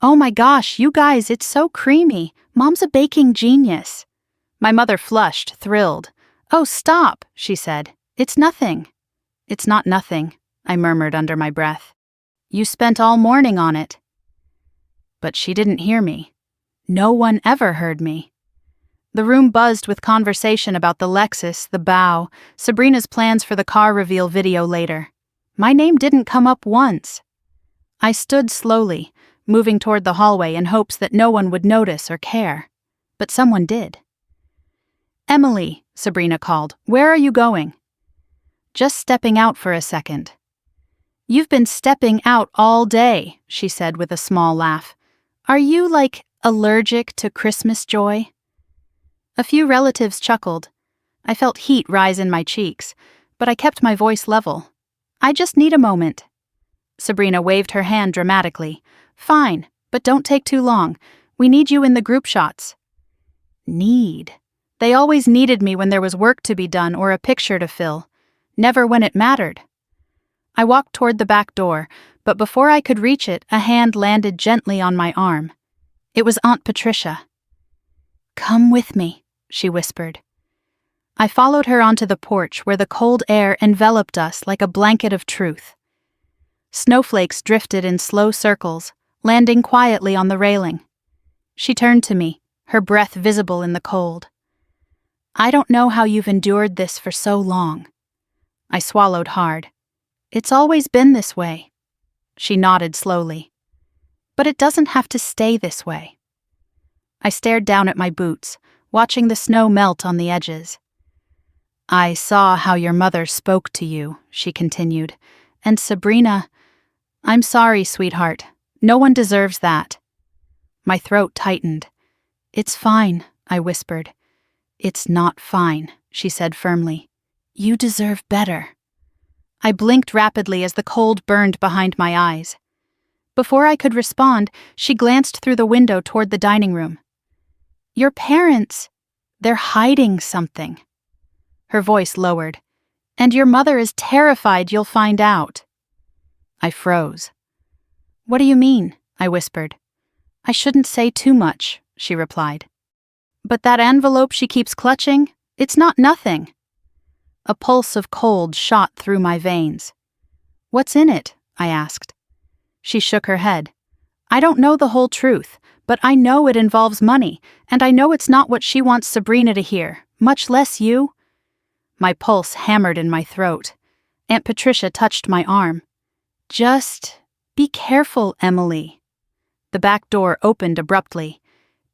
Oh my gosh, you guys, it's so creamy. Mom's a baking genius. My mother flushed, thrilled. Oh, stop, she said. It's nothing. It's not nothing, I murmured under my breath. You spent all morning on it. But she didn't hear me. No one ever heard me. The room buzzed with conversation about the Lexus, the bow, Sabrina's plans for the car reveal video later. My name didn't come up once. I stood slowly, moving toward the hallway in hopes that no one would notice or care. But someone did. Emily, Sabrina called, where are you going? Just stepping out for a second. You've been stepping out all day, she said with a small laugh. Are you, allergic to Christmas joy? A few relatives chuckled. I felt heat rise in my cheeks, but I kept my voice level. I just need a moment. Sabrina waved her hand dramatically. Fine, but don't take too long. We need you in the group shots. Need. They always needed me when there was work to be done or a picture to fill. Never when it mattered. I walked toward the back door, but before I could reach it, a hand landed gently on my arm. It was Aunt Patricia. Come with me, she whispered. I followed her onto the porch where the cold air enveloped us like a blanket of truth. Snowflakes drifted in slow circles, landing quietly on the railing. She turned to me, her breath visible in the cold. I don't know how you've endured this for so long. I swallowed hard. It's always been this way. She nodded slowly. But it doesn't have to stay this way. I stared down at my boots, watching the snow melt on the edges. I saw how your mother spoke to you, she continued. And Sabrina, I'm sorry, sweetheart. No one deserves that. My throat tightened. It's fine, I whispered. It's not fine, she said firmly. You deserve better. I blinked rapidly as the cold burned behind my eyes. Before I could respond, she glanced through the window toward the dining room. Your parents, they're hiding something. Her voice lowered. And your mother is terrified you'll find out. I froze. "What do you mean?" I whispered. "I shouldn't say too much," she replied. "But that envelope she keeps clutching, it's not nothing." A pulse of cold shot through my veins. "What's in it?" I asked. She shook her head. "I don't know the whole truth, but I know it involves money, and I know it's not what she wants Sabrina to hear, much less you." My pulse hammered in my throat. Aunt Patricia touched my arm. "Just be careful, Emily." The back door opened abruptly.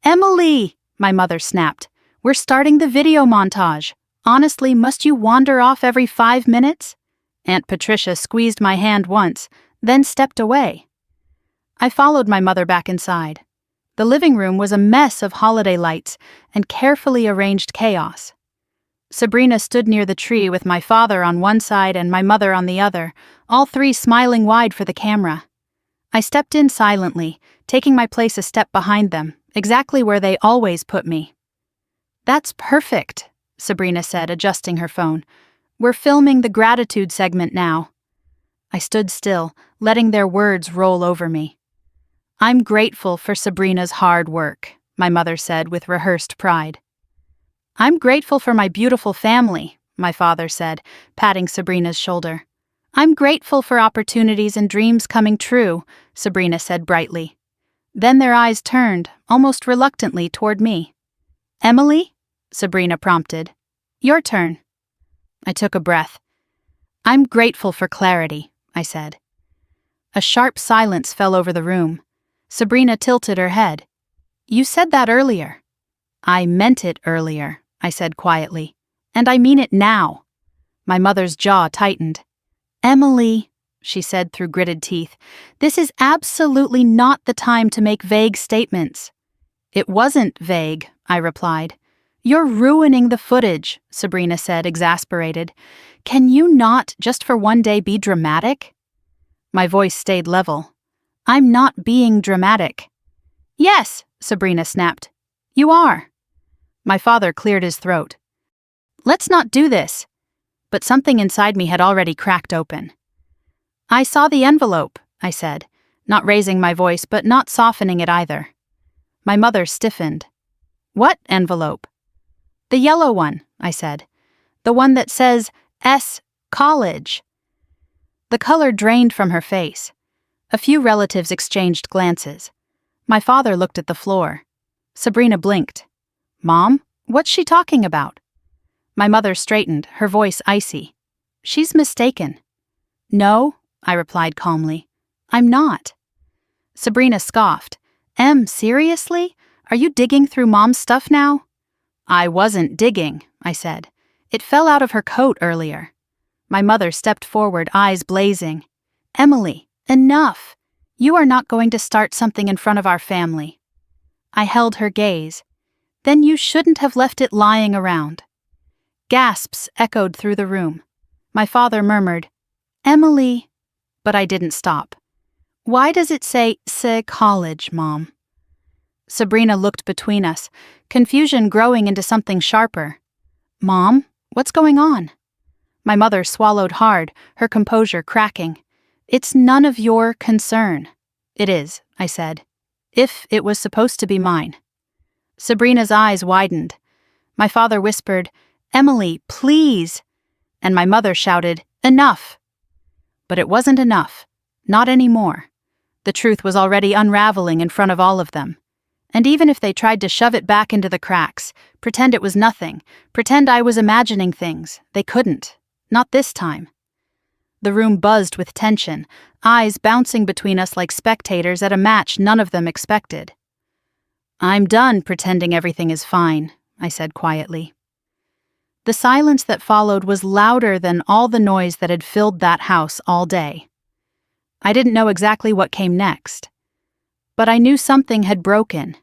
"Emily!" my mother snapped. "We're starting the video montage. Honestly, must you wander off every 5 minutes?" Aunt Patricia squeezed my hand once, then stepped away. I followed my mother back inside. The living room was a mess of holiday lights and carefully arranged chaos. Sabrina stood near the tree with my father on one side and my mother on the other, all three smiling wide for the camera. I stepped in silently, taking my place a step behind them, exactly where they always put me. "That's perfect," Sabrina said, adjusting her phone. "We're filming the gratitude segment now." I stood still, letting their words roll over me. "I'm grateful for Sabrina's hard work," my mother said with rehearsed pride. "I'm grateful for my beautiful family," my father said, patting Sabrina's shoulder. "I'm grateful for opportunities and dreams coming true," Sabrina said brightly. Then their eyes turned, almost reluctantly, toward me. "Emily?" Sabrina prompted. "Your turn." I took a breath. "I'm grateful for clarity," I said. A sharp silence fell over the room. Sabrina tilted her head. "You said that earlier." "I meant it earlier," I said quietly. "And I mean it now." My mother's jaw tightened. "Emily," she said through gritted teeth, "this is absolutely not the time to make vague statements." "It wasn't vague," I replied. "You're ruining the footage," Sabrina said, exasperated. "Can you not, just for one day, be dramatic?" My voice stayed level. "I'm not being dramatic." "Yes," Sabrina snapped. "You are." My father cleared his throat. "Let's not do this." But something inside me had already cracked open. "I saw the envelope," I said, not raising my voice but not softening it either. My mother stiffened. "What envelope?" "The yellow one," I said. "The one that says S. College." The color drained from her face. A few relatives exchanged glances. My father looked at the floor. Sabrina blinked. "Mom, what's she talking about?" My mother straightened, her voice icy. "She's mistaken." "No," I replied calmly. "I'm not." Sabrina scoffed. Seriously? Are you digging through Mom's stuff now?" "I wasn't digging," I said. "It fell out of her coat earlier." My mother stepped forward, eyes blazing. "Emily, enough. You are not going to start something in front of our family." I held her gaze. "Then you shouldn't have left it lying around." Gasps echoed through the room. My father murmured, "Emily," but I didn't stop. "Why does it say college, Mom?" Sabrina looked between us, confusion growing into something sharper. "Mom, what's going on?" My mother swallowed hard, her composure cracking. "It's none of your concern." "It is," I said. "If it was supposed to be mine." Sabrina's eyes widened. My father whispered, "Emily, please!" And my mother shouted, "Enough!" But it wasn't enough. Not anymore. The truth was already unraveling in front of all of them. And even if they tried to shove it back into the cracks, pretend it was nothing, pretend I was imagining things, they couldn't. Not this time. The room buzzed with tension, eyes bouncing between us like spectators at a match none of them expected. "I'm done pretending everything is fine," I said quietly. The silence that followed was louder than all the noise that had filled that house all day. I didn't know exactly what came next. But I knew something had broken,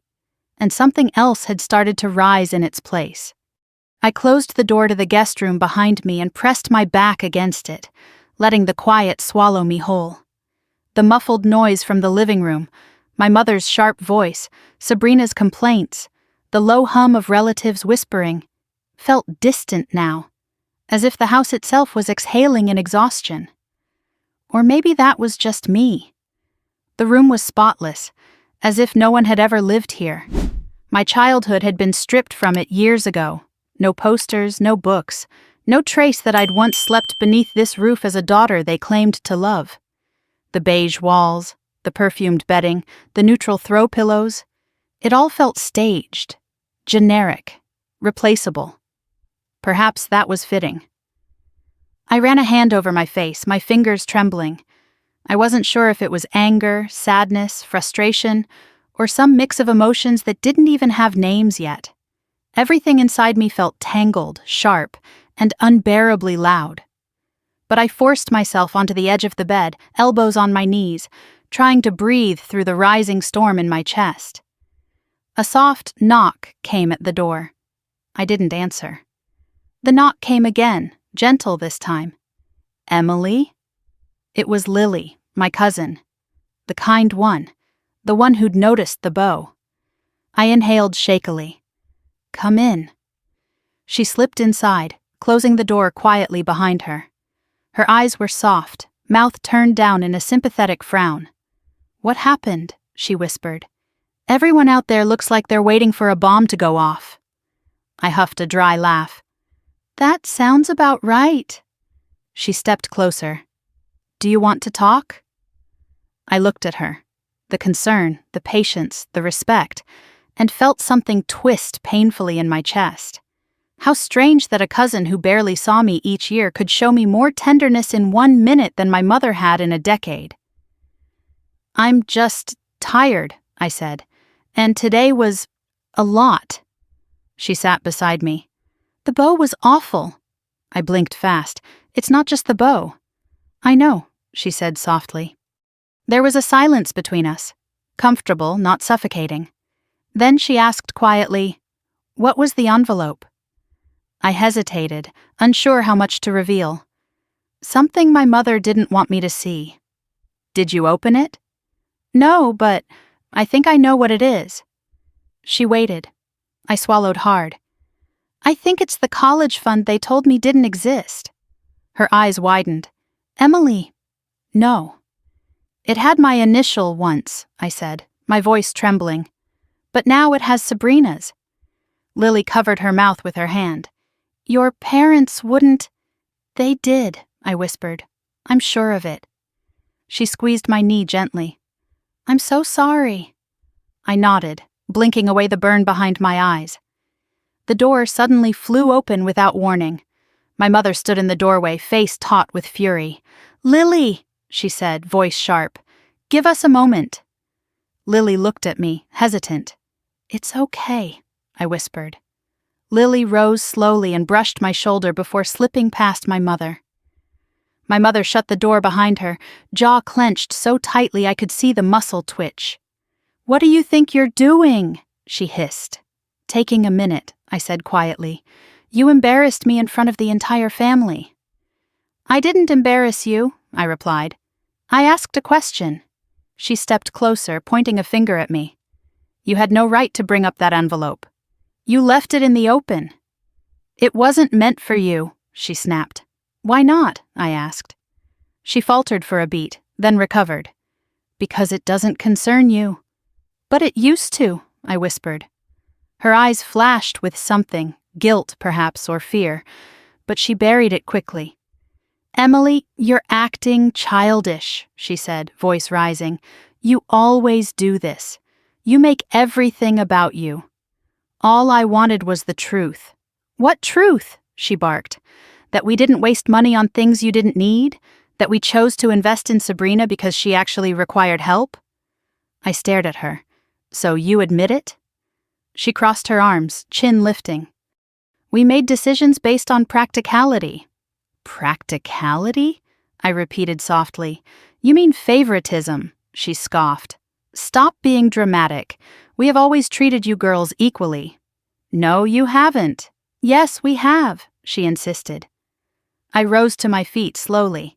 and something else had started to rise in its place. I closed the door to the guest room behind me and pressed my back against it, letting the quiet swallow me whole. The muffled noise from the living room, my mother's sharp voice, Sabrina's complaints, the low hum of relatives whispering, felt distant now, as if the house itself was exhaling in exhaustion. Or maybe that was just me. The room was spotless, as if no one had ever lived here. My childhood had been stripped from it years ago. No posters, no books, no trace that I'd once slept beneath this roof as a daughter they claimed to love. The beige walls, the perfumed bedding, the neutral throw pillows, it all felt staged, generic, replaceable. Perhaps that was fitting. I ran a hand over my face, my fingers trembling. I wasn't sure if it was anger, sadness, frustration, or some mix of emotions that didn't even have names yet. Everything inside me felt tangled, sharp, and unbearably loud. But I forced myself onto the edge of the bed, elbows on my knees, trying to breathe through the rising storm in my chest. A soft knock came at the door. I didn't answer. The knock came again, gentle this time. Emily? It was Lily, my cousin. The kind one. The one who'd noticed the bow. I inhaled shakily. Come in. She slipped inside, closing the door quietly behind her. Her eyes were soft, mouth turned down in a sympathetic frown. What happened? She whispered. Everyone out there looks like they're waiting for a bomb to go off. I huffed a dry laugh. That sounds about right. She stepped closer. Do you want to talk? I looked at her. The concern, the patience, the respect, and felt something twist painfully in my chest. How strange that a cousin who barely saw me each year could show me more tenderness in 1 minute than my mother had in a decade. I'm just tired, I said, and today was a lot. She sat beside me. The bow was awful. I blinked fast. It's not just the bow. I know, she said softly. There was a silence between us, comfortable, not suffocating. Then she asked quietly, "What was the envelope?" I hesitated, unsure how much to reveal. Something my mother didn't want me to see. Did you open it? No, but I think I know what it is. She waited. I swallowed hard. I think it's the college fund they told me didn't exist. Her eyes widened. Emily. No. It had my initial once, I said, my voice trembling. But now it has Sabrina's. Lily covered her mouth with her hand. Your parents wouldn't... They did, I whispered. I'm sure of it. She squeezed my knee gently. I'm so sorry. I nodded, blinking away the burn behind my eyes. The door suddenly flew open without warning. My mother stood in the doorway, face taut with fury. Lily, she said, voice sharp. Give us a moment. Lily looked at me, hesitant. It's okay, I whispered. Lily rose slowly and brushed my shoulder before slipping past my mother. My mother shut the door behind her, jaw clenched so tightly I could see the muscle twitch. What do you think you're doing? She hissed. Taking a minute, I said quietly. You embarrassed me in front of the entire family. I didn't embarrass you, I replied. I asked a question. She stepped closer, pointing a finger at me. You had no right to bring up that envelope. You left it in the open. It wasn't meant for you, she snapped. Why not? I asked. She faltered for a beat, then recovered. Because it doesn't concern you. But it used to, I whispered. Her eyes flashed with something, guilt perhaps or fear, but she buried it quickly. Emily, you're acting childish, she said, voice rising. You always do this. You make everything about you. All I wanted was the truth. What truth? She barked. That we didn't waste money on things you didn't need? That we chose to invest in Sabrina because she actually required help? I stared at her. So you admit it? She crossed her arms, chin lifting. We made decisions based on practicality. Practicality? I repeated softly. You mean favoritism, she scoffed. Stop being dramatic. We have always treated you girls equally. No, you haven't. Yes, we have, she insisted. I rose to my feet slowly.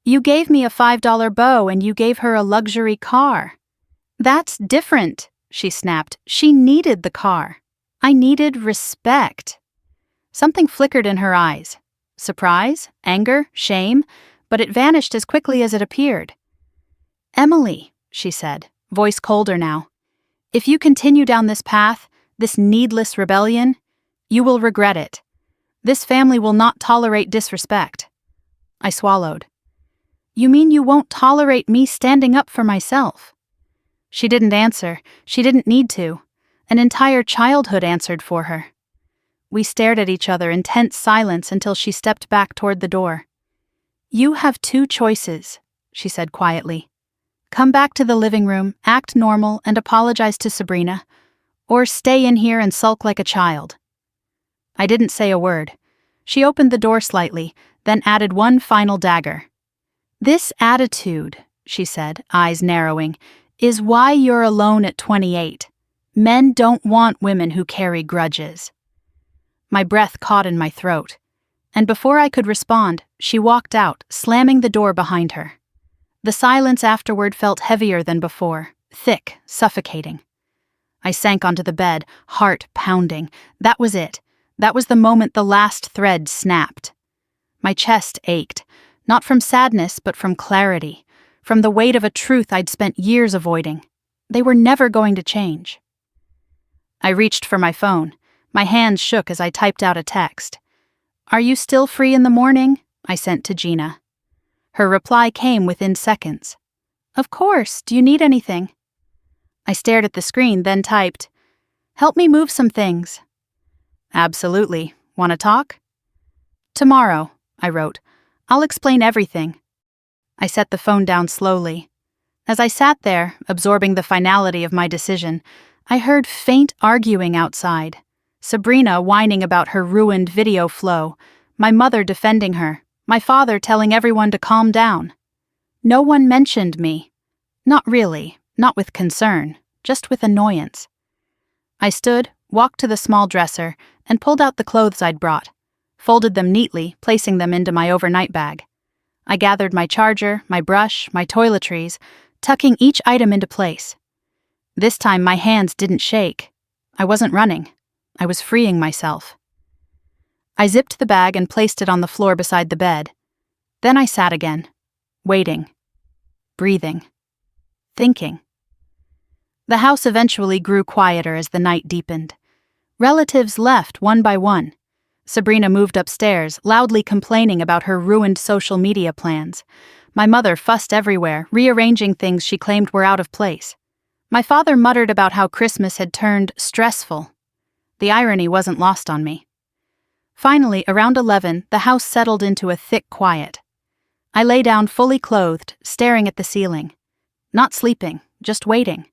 You gave me a $5 bow and you gave her a luxury car. That's different, she snapped. She needed the car. I needed respect. Something flickered in her eyes. Surprise, anger, shame, but it vanished as quickly as it appeared. "Emily," she said, voice colder now, "if you continue down this path, this needless rebellion, you will regret it. This family will not tolerate disrespect." I swallowed. "You mean you won't tolerate me standing up for myself?" She didn't answer. She didn't need to. An entire childhood answered for her. We stared at each other in tense silence until she stepped back toward the door. "You have two choices," she said quietly. "Come back to the living room, act normal, and apologize to Sabrina, or stay in here and sulk like a child." I didn't say a word. She opened the door slightly, then added one final dagger. "This attitude," she said, eyes narrowing, "is why you're alone at 28. Men don't want women who carry grudges." My breath caught in my throat, and before I could respond, she walked out, slamming the door behind her. The silence afterward felt heavier than before, thick, suffocating. I sank onto the bed, heart pounding. That was it. That was the moment the last thread snapped. My chest ached, not from sadness but from clarity, from the weight of a truth I'd spent years avoiding. They were never going to change. I reached for my phone. My hands shook as I typed out a text. "Are you still free in the morning?" I sent to Gina. Her reply came within seconds. "Of course, do you need anything?" I stared at the screen, then typed, "Help me move some things." "Absolutely. Want to talk?" "Tomorrow," I wrote. "I'll explain everything." I set the phone down slowly. As I sat there, absorbing the finality of my decision, I heard faint arguing outside. Sabrina whining about her ruined video flow, my mother defending her, my father telling everyone to calm down. No one mentioned me. Not really, not with concern, just with annoyance. I stood, walked to the small dresser, and pulled out the clothes I'd brought, folded them neatly, placing them into my overnight bag. I gathered my charger, my brush, my toiletries, tucking each item into place. This time my hands didn't shake. I wasn't running. I was freeing myself. I zipped the bag and placed it on the floor beside the bed. Then I sat again, waiting, breathing, thinking. The house eventually grew quieter as the night deepened. Relatives left one by one. Sabrina moved upstairs, loudly complaining about her ruined social media plans. My mother fussed everywhere, rearranging things she claimed were out of place. My father muttered about how Christmas had turned stressful. The irony wasn't lost on me. Finally, around 11, the house settled into a thick quiet. I lay down fully clothed, staring at the ceiling. Not sleeping, just waiting.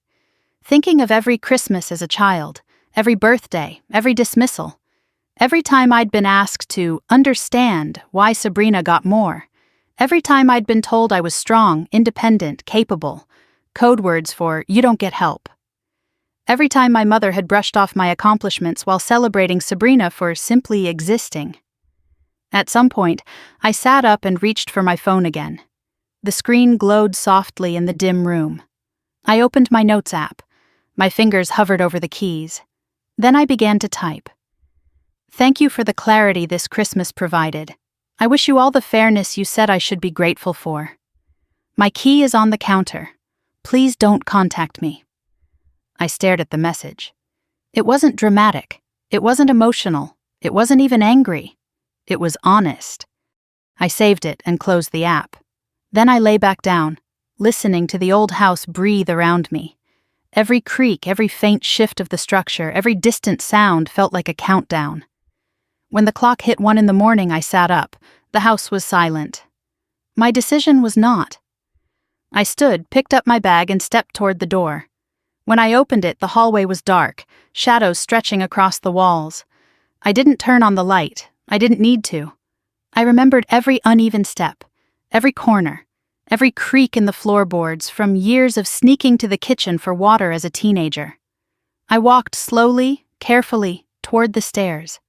Thinking of every Christmas as a child, every birthday, every dismissal. Every time I'd been asked to understand why Sabrina got more. Every time I'd been told I was strong, independent, capable. Code words for "you don't get help." Every time my mother had brushed off my accomplishments while celebrating Sabrina for simply existing. At some point, I sat up and reached for my phone again. The screen glowed softly in the dim room. I opened my notes app. My fingers hovered over the keys. Then I began to type. "Thank you for the clarity this Christmas provided. I wish you all the fairness you said I should be grateful for. My key is on the counter. Please don't contact me." I stared at the message. It wasn't dramatic. It wasn't emotional. It wasn't even angry. It was honest. I saved it and closed the app. Then I lay back down, listening to the old house breathe around me. Every creak, every faint shift of the structure, every distant sound felt like a countdown. When the clock hit 1 in the morning, I sat up. The house was silent. My decision was not. I stood, picked up my bag, and stepped toward the door. When I opened it, the hallway was dark, shadows stretching across the walls. I didn't turn on the light. I didn't need to. I remembered every uneven step, every corner, every creak in the floorboards from years of sneaking to the kitchen for water as a teenager. I walked slowly, carefully, toward the stairs.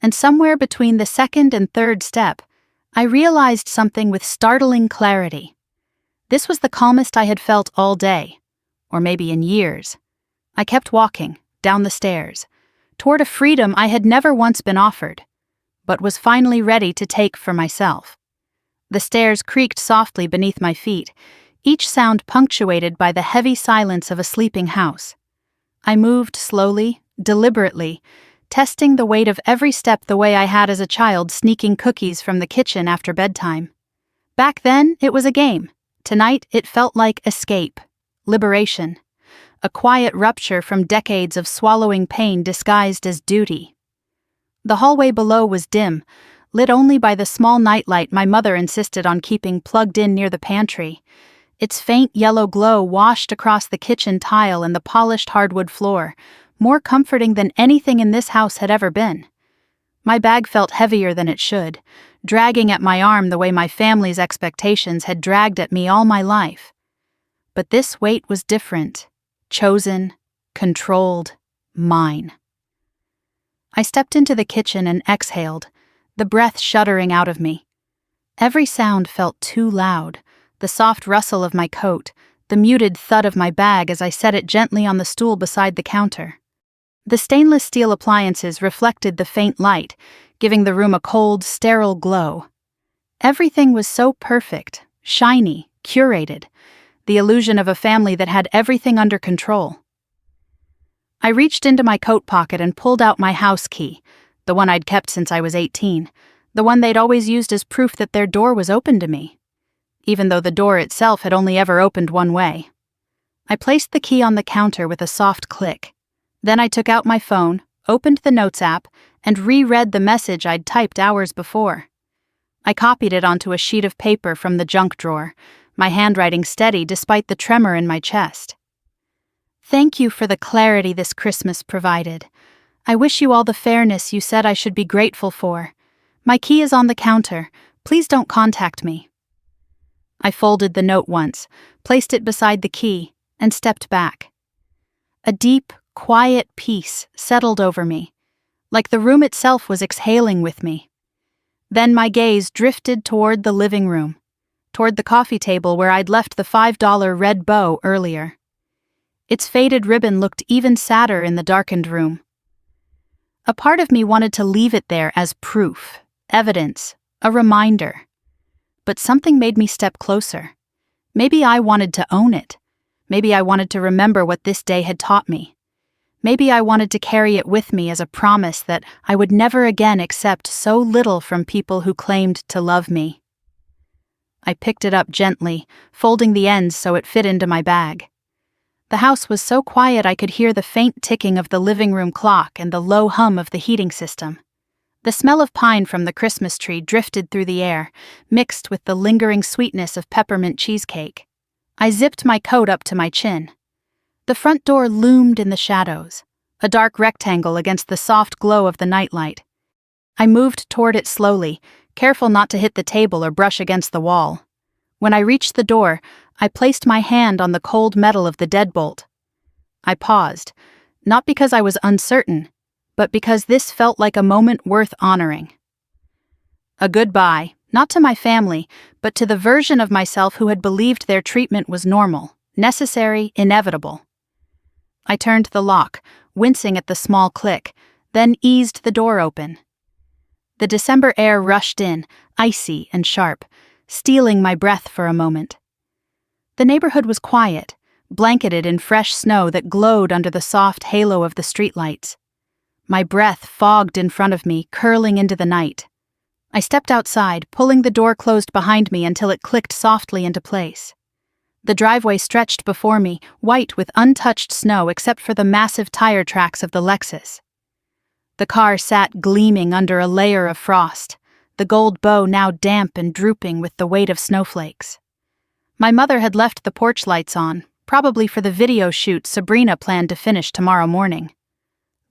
And somewhere between the second and third step, I realized something with startling clarity. This was the calmest I had felt all day, or maybe in years. I kept walking, down the stairs, toward a freedom I had never once been offered, but was finally ready to take for myself. The stairs creaked softly beneath my feet, each sound punctuated by the heavy silence of a sleeping house. I moved slowly, deliberately, testing the weight of every step the way I had as a child sneaking cookies from the kitchen after bedtime. Back then, it was a game. Tonight, it felt like escape, liberation, a quiet rupture from decades of swallowing pain disguised as duty. The hallway below was dim, lit only by the small nightlight my mother insisted on keeping plugged in near the pantry. Its faint yellow glow washed across the kitchen tile and the polished hardwood floor, more comforting than anything in this house had ever been. My bag felt heavier than it should, dragging at my arm the way my family's expectations had dragged at me all my life. But this weight was different, chosen, controlled, mine. I stepped into the kitchen and exhaled, the breath shuddering out of me. Every sound felt too loud, the soft rustle of my coat, the muted thud of my bag as I set it gently on the stool beside the counter. The stainless steel appliances reflected the faint light, giving the room a cold, sterile glow. Everything was so perfect, shiny, curated, the illusion of a family that had everything under control. I reached into my coat pocket and pulled out my house key, the one I'd kept since I was 18, the one they'd always used as proof that their door was open to me, even though the door itself had only ever opened one way. I placed the key on the counter with a soft click. Then I took out my phone, opened the Notes app, and reread the message I'd typed hours before. I copied it onto a sheet of paper from the junk drawer, my handwriting steady despite the tremor in my chest. Thank you for the clarity this Christmas provided. I wish you all the fairness you said I should be grateful for. My key is on the counter. Please don't contact me. I folded the note once, placed it beside the key, and stepped back. A deep, quiet peace settled over me, like the room itself was exhaling with me. Then my gaze drifted toward the living room, toward the coffee table where I'd left the $5 red bow earlier. Its faded ribbon looked even sadder in the darkened room. A part of me wanted to leave it there as proof, evidence, a reminder. But something made me step closer. Maybe I wanted to own it. Maybe I wanted to remember what this day had taught me. Maybe I wanted to carry it with me as a promise that I would never again accept so little from people who claimed to love me. I picked it up gently, folding the ends so it fit into my bag. The house was so quiet I could hear the faint ticking of the living room clock and the low hum of the heating system. The smell of pine from the Christmas tree drifted through the air, mixed with the lingering sweetness of peppermint cheesecake. I zipped my coat up to my chin. The front door loomed in the shadows, a dark rectangle against the soft glow of the nightlight. I moved toward it slowly, careful not to hit the table or brush against the wall. When I reached the door, I placed my hand on the cold metal of the deadbolt. I paused, not because I was uncertain, but because this felt like a moment worth honoring. A goodbye, not to my family, but to the version of myself who had believed their treatment was normal, necessary, inevitable. I turned the lock, wincing at the small click, then eased the door open. The December air rushed in, icy and sharp, stealing my breath for a moment. The neighborhood was quiet, blanketed in fresh snow that glowed under the soft halo of the streetlights. My breath fogged in front of me, curling into the night. I stepped outside, pulling the door closed behind me until it clicked softly into place. The driveway stretched before me, white with untouched snow except for the massive tire tracks of the Lexus. The car sat gleaming under a layer of frost, the gold bow now damp and drooping with the weight of snowflakes. My mother had left the porch lights on, probably for the video shoot Sabrina planned to finish tomorrow morning.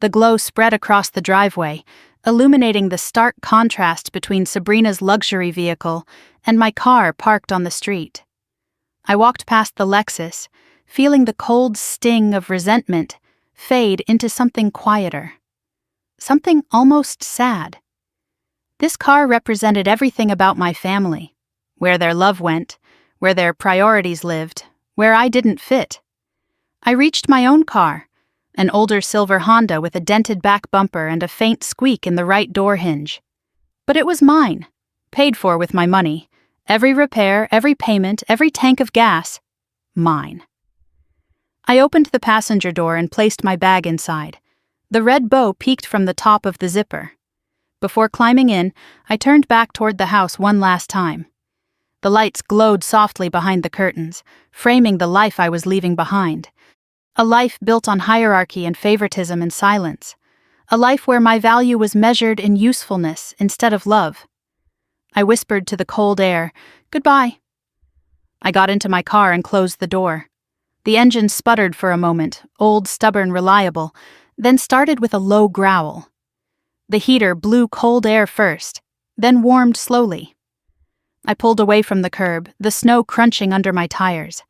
The glow spread across the driveway, illuminating the stark contrast between Sabrina's luxury vehicle and my car parked on the street. I walked past the Lexus, feeling the cold sting of resentment fade into something quieter. Something almost sad. This car represented everything about my family, where their love went, where their priorities lived, where I didn't fit. I reached my own car, an older silver Honda with a dented back bumper and a faint squeak in the right door hinge. But it was mine, paid for with my money, Every repair, every payment, every tank of gas, mine. I opened the passenger door and placed my bag inside. The red bow peeked from the top of the zipper. Before climbing in, I turned back toward the house one last time. The lights glowed softly behind the curtains, framing the life I was leaving behind. A life built on hierarchy and favoritism and silence. A life where my value was measured in usefulness instead of love. I whispered to the cold air, "Goodbye." I got into my car and closed the door. The engine sputtered for a moment, old, stubborn, reliable, then started with a low growl. The heater blew cold air first, then warmed slowly. I pulled away from the curb, the snow crunching under my tires.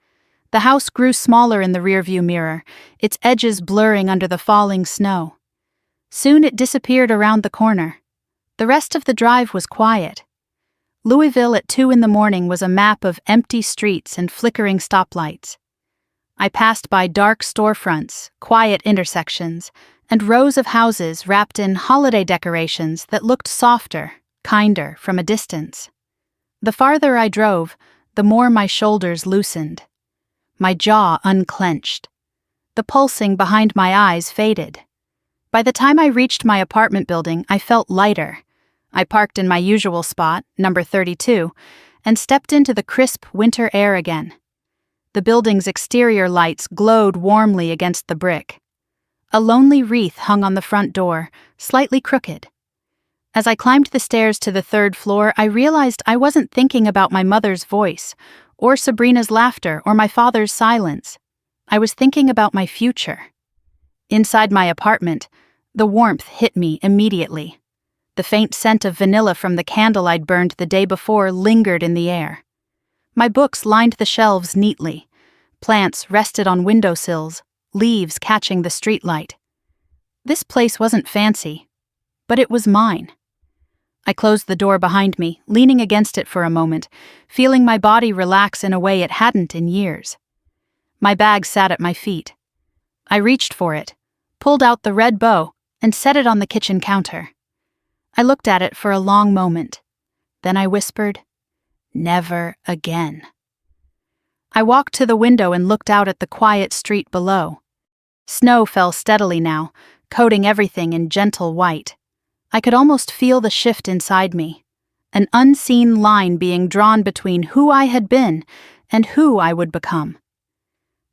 The house grew smaller in the rearview mirror, its edges blurring under the falling snow. Soon it disappeared around the corner. The rest of the drive was quiet. Louisville at 2 a.m. was a map of empty streets and flickering stoplights. I passed by dark storefronts, quiet intersections, and rows of houses wrapped in holiday decorations that looked softer, kinder from a distance. The farther I drove, the more my shoulders loosened. My jaw unclenched. The pulsing behind my eyes faded. By the time I reached my apartment building, I felt lighter. I parked in my usual spot, number 32, and stepped into the crisp winter air again. The building's exterior lights glowed warmly against the brick. A lonely wreath hung on the front door, slightly crooked. As I climbed the stairs to the 3rd floor, I realized I wasn't thinking about my mother's voice, or Sabrina's laughter, or my father's silence. I was thinking about my future. Inside my apartment, the warmth hit me immediately. The faint scent of vanilla from the candle I'd burned the day before lingered in the air. My books lined the shelves neatly. Plants rested on windowsills, leaves catching the streetlight. This place wasn't fancy, but it was mine. I closed the door behind me, leaning against it for a moment, feeling my body relax in a way it hadn't in years. My bag sat at my feet. I reached for it, pulled out the red bow, and set it on the kitchen counter. I looked at it for a long moment. Then I whispered, "Never again." I walked to the window and looked out at the quiet street below. Snow fell steadily now, coating everything in gentle white. I could almost feel the shift inside me, an unseen line being drawn between who I had been and who I would become.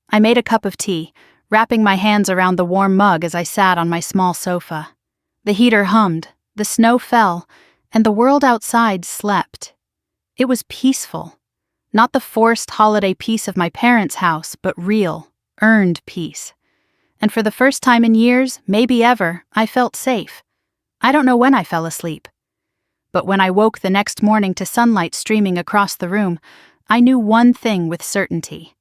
I made a cup of tea, wrapping my hands around the warm mug as I sat on my small sofa. The heater hummed, the snow fell, and the world outside slept. It was peaceful. Not the forced holiday peace of my parents' house, but real, earned peace. And for the first time in years, maybe ever, I felt safe. I don't know when I fell asleep. But when I woke the next morning to sunlight streaming across the room, I knew one thing with certainty.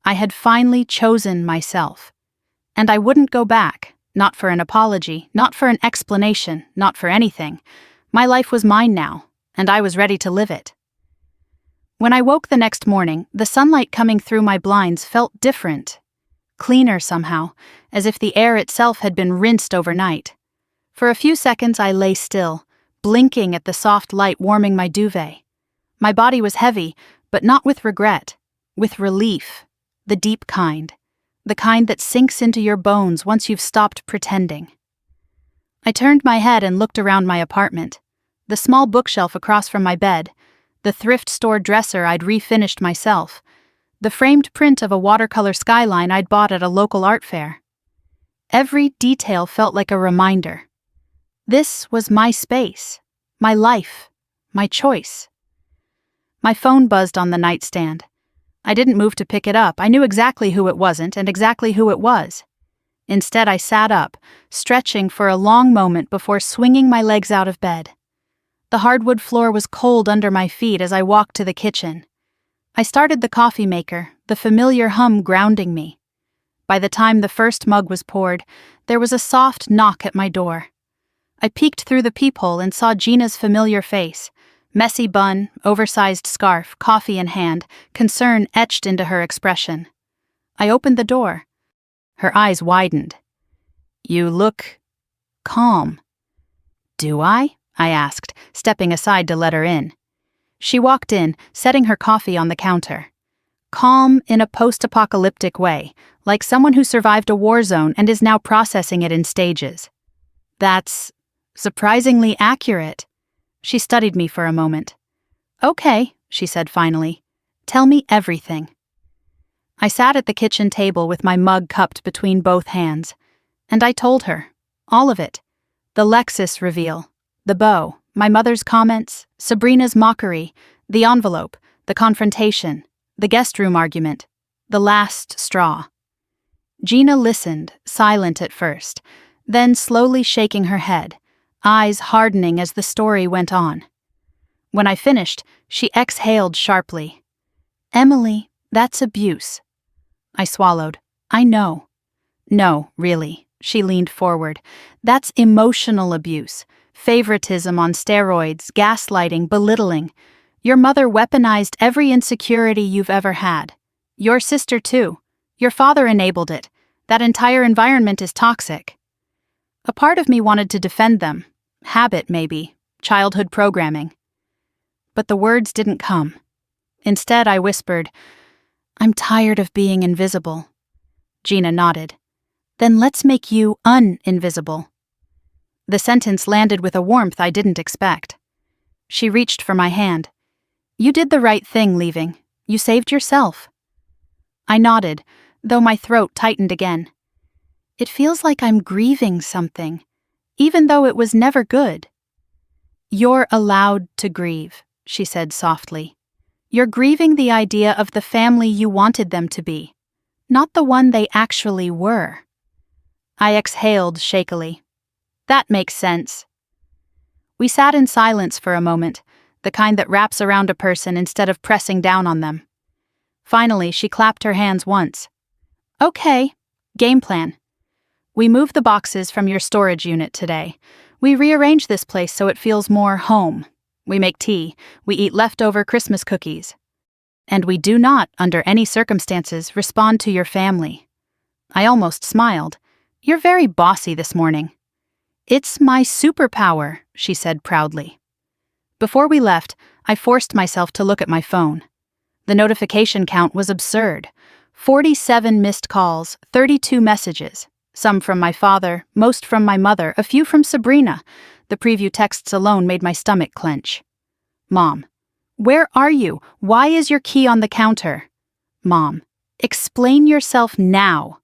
I had finally chosen myself. And I wouldn't go back, not for an apology, not for an explanation, not for anything. My life was mine now, and I was ready to live it. When I woke the next morning, the sunlight coming through my blinds felt different. Cleaner somehow, as if the air itself had been rinsed overnight. For a few seconds I lay still, blinking at the soft light warming my duvet. My body was heavy, but not with regret, with relief, the deep kind, the kind that sinks into your bones once you've stopped pretending. I turned my head and looked around my apartment, the small bookshelf across from my bed, the thrift store dresser I'd refinished myself, the framed print of a watercolor skyline I'd bought at a local art fair. Every detail felt like a reminder. This was my space, my life, my choice. My phone buzzed on the nightstand. I didn't move to pick it up. I knew exactly who it wasn't and exactly who it was. Instead, I sat up, stretching for a long moment before swinging my legs out of bed. The hardwood floor was cold under my feet as I walked to the kitchen. I started the coffee maker, the familiar hum grounding me. By the time the first mug was poured, there was a soft knock at my door. I peeked through the peephole and saw Gina's familiar face. Messy bun, oversized scarf, coffee in hand, concern etched into her expression. I opened the door. Her eyes widened. "You look calm." "Do I?" I asked, stepping aside to let her in. She walked in, setting her coffee on the counter. Calm in a post-apocalyptic way, like someone who survived a war zone and is now processing it in stages. That's surprisingly accurate. She studied me for a moment. Okay, she said finally. Tell me everything. I sat at the kitchen table with my mug cupped between both hands, and I told her, all of it. The Lexus reveal, the bow, my mother's comments, Sabrina's mockery, the envelope, the confrontation, the guest room argument, the last straw. Gina listened, silent at first, then slowly shaking her head, eyes hardening as the story went on. When I finished, she exhaled sharply. Emily, that's abuse. I swallowed. I know. No, really. She leaned forward. That's emotional abuse. Favoritism on steroids, gaslighting, belittling. Your mother weaponized every insecurity you've ever had. Your sister too. Your father enabled it. That entire environment is toxic. A part of me wanted to defend them. Habit, maybe. Childhood programming. But the words didn't come. Instead, I whispered, I'm tired of being invisible. Gina nodded. Then let's make you un-invisible. The sentence landed with a warmth I didn't expect. She reached for my hand. You did the right thing leaving. You saved yourself. I nodded, though my throat tightened again. It feels like I'm grieving something, even though it was never good. You're allowed to grieve, she said softly. You're grieving the idea of the family you wanted them to be, not the one they actually were. I exhaled shakily. That makes sense. We sat in silence for a moment, the kind that wraps around a person instead of pressing down on them. Finally, she clapped her hands once. Okay, game plan. We moved the boxes from your storage unit today. We rearrange this place so it feels more home. We make tea. We eat leftover Christmas cookies. And we do not, under any circumstances, respond to your family. I almost smiled. You're very bossy this morning. It's my superpower, she said proudly. Before we left, I forced myself to look at my phone. The notification count was absurd. 47 missed calls, 32 messages. Some from my father, most from my mother, a few from Sabrina. The preview texts alone made my stomach clench. Mom. Where are you? Why is your key on the counter? Mom. Explain yourself now.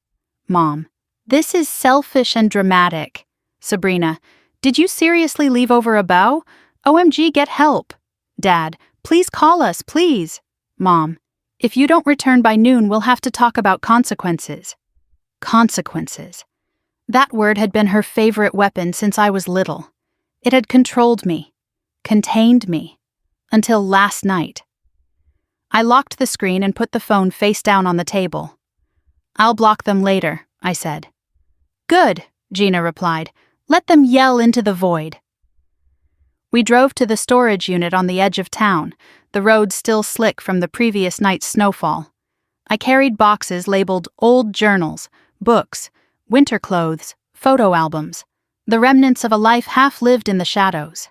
Mom. This is selfish and dramatic. Sabrina. Did you seriously leave over a bow? OMG, get help. Dad. Please call us, please. Mom. If you don't return by noon, we'll have to talk about consequences. Consequences. That word had been her favorite weapon since I was little. It had controlled me, contained me, until last night. I locked the screen and put the phone face down on the table. I'll block them later, I said. Good, Gina replied. Let them yell into the void. We drove to the storage unit on the edge of town, the road still slick from the previous night's snowfall. I carried boxes labeled old journals, books, winter clothes, photo albums, the remnants of a life half-lived in the shadows.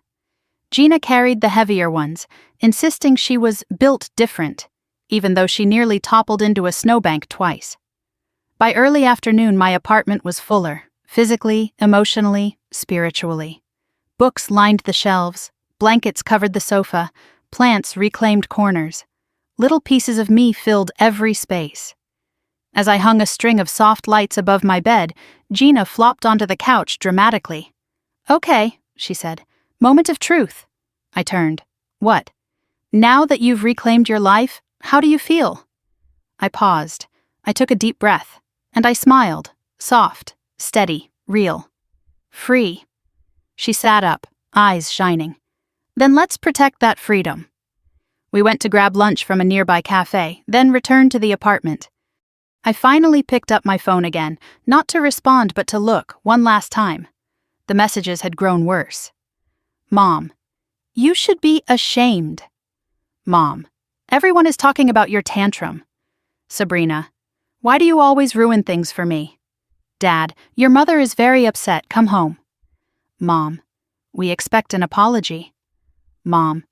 Gina carried the heavier ones, insisting she was built different, even though she nearly toppled into a snowbank twice. By early afternoon, my apartment was fuller, physically, emotionally, spiritually. Books lined the shelves, blankets covered the sofa, plants reclaimed corners. Little pieces of me filled every space. As I hung a string of soft lights above my bed, Gina flopped onto the couch dramatically. Okay, she said. Moment of truth. I turned. What? Now that you've reclaimed your life, how do you feel? I paused. I took a deep breath, and I smiled, soft, steady, real. Free. She sat up, eyes shining. Then let's protect that freedom. We went to grab lunch from a nearby cafe, then returned to the apartment. I finally picked up my phone again, not to respond but to look one last time. The messages had grown worse. Mom. You should be ashamed. Mom. Everyone is talking about your tantrum. Sabrina. Why do you always ruin things for me? Dad. Your mother is very upset. Come home. Mom. We expect an apology. Mom.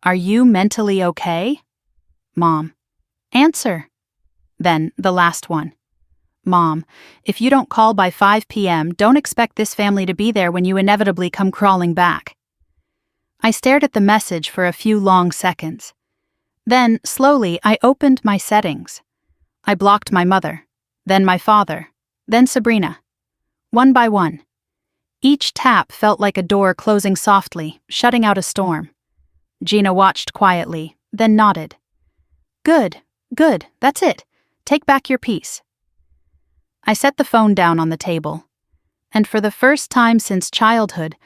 Are you mentally okay? Mom. Answer. Then the last one. Mom, if you don't call by 5 p.m., don't expect this family to be there when you inevitably come crawling back. I stared at the message for a few long seconds. Then, slowly, I opened my settings. I blocked my mother, then my father, then Sabrina. One by one. Each tap felt like a door closing softly, shutting out a storm. Gina watched quietly, then nodded. Good, that's it. Take back your peace. I set the phone down on the table. And for the first time since childhood,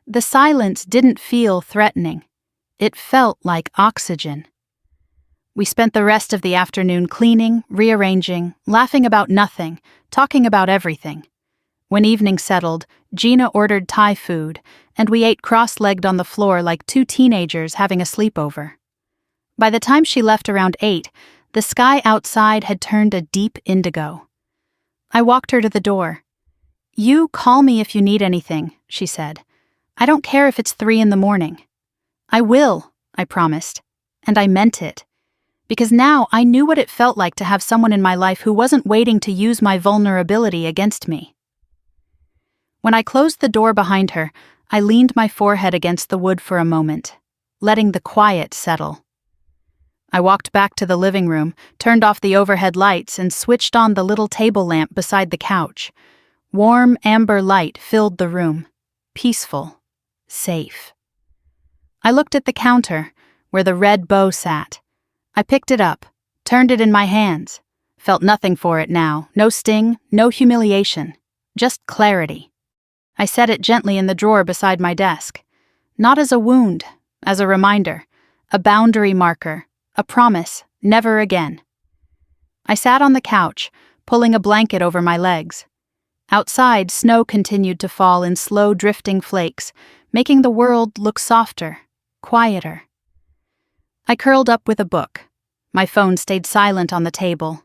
the silence didn't feel threatening. It felt like oxygen. We spent the rest of the afternoon cleaning, rearranging, laughing about nothing, talking about everything. When evening settled, Gina ordered Thai food, and we ate cross-legged on the floor like two teenagers having a sleepover. By the time she left around 8, the sky outside had turned a deep indigo. I walked her to the door. You call me if you need anything, she said. I don't care if it's 3 a.m. I will, I promised. And I meant it. Because now I knew what it felt like to have someone in my life who wasn't waiting to use my vulnerability against me. When I closed the door behind her, I leaned my forehead against the wood for a moment, letting the quiet settle. I walked back to the living room, turned off the overhead lights, and switched on the little table lamp beside the couch. Warm amber light filled the room. Peaceful. Safe. I looked at the counter, where the red bow sat. I picked it up, turned it in my hands. Felt nothing for it now, no sting, no humiliation, just clarity. I set it gently in the drawer beside my desk. Not as a wound, as a reminder, a boundary marker, a promise, never again. I sat on the couch, pulling a blanket over my legs. Outside, snow continued to fall in slow drifting flakes, making the world look softer, quieter. I curled up with a book. My phone stayed silent on the table.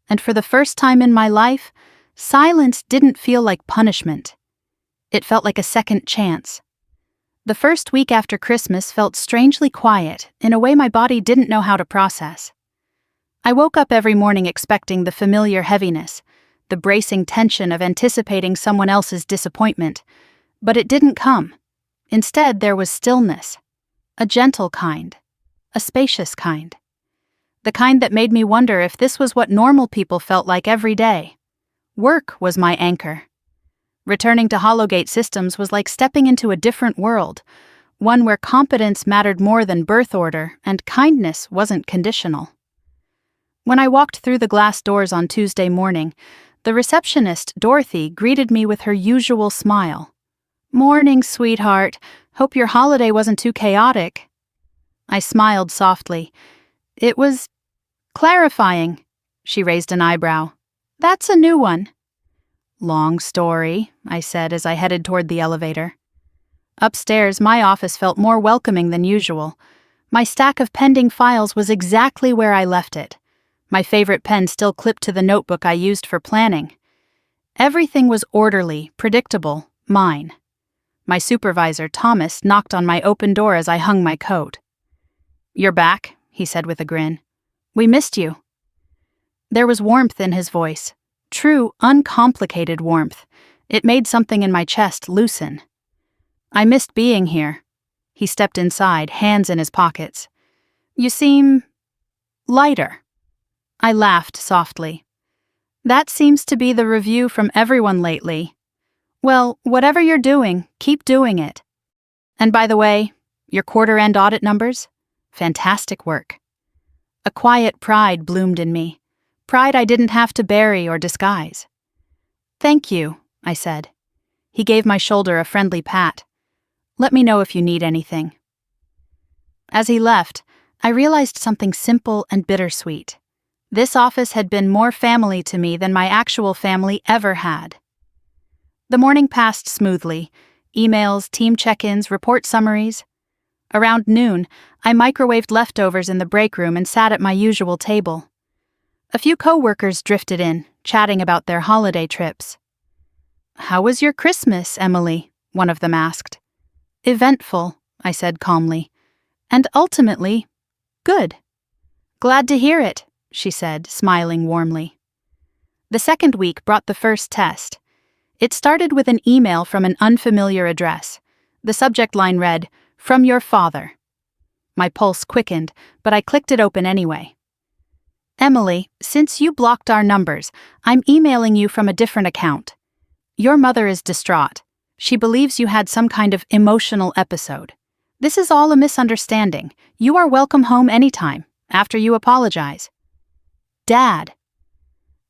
And for the first time in my life, silence didn't feel like punishment. It felt like a second chance. The first week after Christmas felt strangely quiet, in a way my body didn't know how to process. I woke up every morning expecting the familiar heaviness, the bracing tension of anticipating someone else's disappointment, but it didn't come. Instead, there was stillness. A gentle kind. A spacious kind. The kind that made me wonder if this was what normal people felt like every day. Work was my anchor. Returning to Hollowgate Systems was like stepping into a different world, one where competence mattered more than birth order and kindness wasn't conditional. When I walked through the glass doors on Tuesday morning, the receptionist, Dorothy, greeted me with her usual smile. "Morning, sweetheart. Hope your holiday wasn't too chaotic." I smiled softly. "It was clarifying." She raised an eyebrow. "That's a new one." "Long story," I said as I headed toward the elevator. Upstairs, my office felt more welcoming than usual. My stack of pending files was exactly where I left it. My favorite pen still clipped to the notebook I used for planning. Everything was orderly, predictable, mine. My supervisor, Thomas, knocked on my open door as I hung my coat. "You're back," he said with a grin. "We missed you." There was warmth in his voice. True, uncomplicated warmth. It made something in my chest loosen. "I missed being here." He stepped inside, hands in his pockets. "You seem lighter." I laughed softly. "That seems to be the review from everyone lately." "Well, whatever you're doing, keep doing it. And by the way, your quarter-end audit numbers? Fantastic work." A quiet pride bloomed in me. Pride I didn't have to bury or disguise. "Thank you," I said. He gave my shoulder a friendly pat. "Let me know if you need anything." As he left, I realized something simple and bittersweet. This office had been more family to me than my actual family ever had. The morning passed smoothly. Emails, team check-ins, report summaries. Around noon, I microwaved leftovers in the break room and sat at my usual table. A few co-workers drifted in, chatting about their holiday trips. "How was your Christmas, Emily?" one of them asked. "Eventful," I said calmly. And ultimately, good. Glad to hear it, she said, smiling warmly. The second week brought the first test. It started with an email from an unfamiliar address. The subject line read, "From your father." My pulse quickened, but I clicked it open anyway. "Emily, since you blocked our numbers, I'm emailing you from a different account. Your mother is distraught. She believes you had some kind of emotional episode. This is all a misunderstanding. You are welcome home anytime, after you apologize." Dad.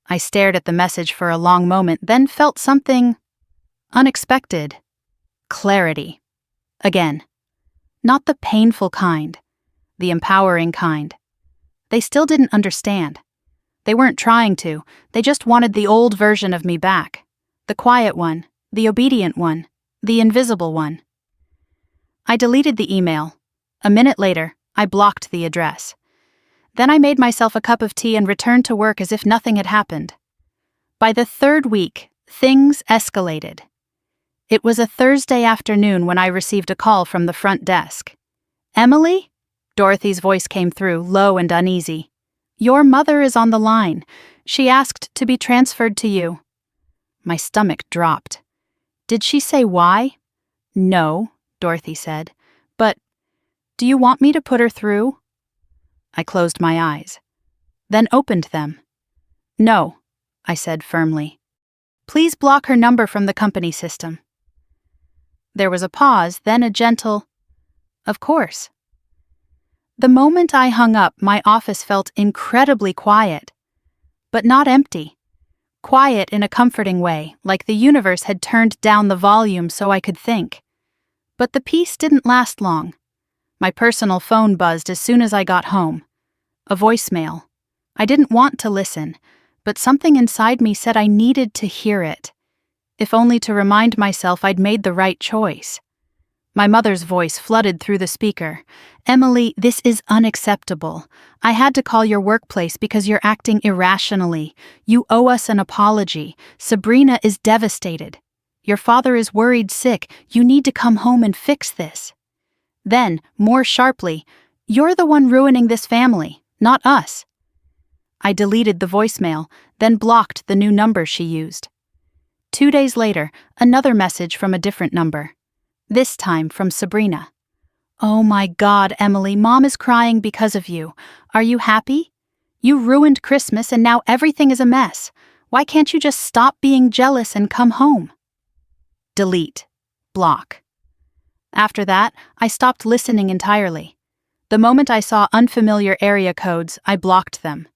I stared at the message for a long moment, then felt something unexpected. Clarity. Again. Not the painful kind, the empowering kind. They still didn't understand. They weren't trying to, they just wanted the old version of me back. The quiet one, the obedient one, the invisible one. I deleted the email. A minute later, I blocked the address. Then I made myself a cup of tea and returned to work as if nothing had happened. By the third week, things escalated. It was a Thursday afternoon when I received a call from the front desk. "Emily?" Dorothy's voice came through, low and uneasy. "Your mother is on the line. She asked to be transferred to you." My stomach dropped. "Did she say why?" "No," Dorothy said. "But, do you want me to put her through?" I closed my eyes, then opened them. "No," I said firmly. "Please block her number from the company system." There was a pause, then a gentle, "Of course." The moment I hung up, my office felt incredibly quiet, but not empty. Quiet in a comforting way, like the universe had turned down the volume so I could think. But the peace didn't last long. My personal phone buzzed as soon as I got home. A voicemail. I didn't want to listen, but something inside me said I needed to hear it, if only to remind myself I'd made the right choice. My mother's voice flooded through the speaker. "Emily, this is unacceptable. I had to call your workplace because you're acting irrationally. You owe us an apology. Sabrina is devastated. Your father is worried sick. You need to come home and fix this." Then, more sharply, "You're the one ruining this family, not us." I deleted the voicemail, then blocked the new number she used. 2 days later, another message from a different number. This time from Sabrina. "Oh my God, Emily, Mom is crying because of you. Are you happy? You ruined Christmas and now everything is a mess. Why can't you just stop being jealous and come home?" Delete. Block. After that, I stopped listening entirely. The moment I saw unfamiliar area codes, I blocked them.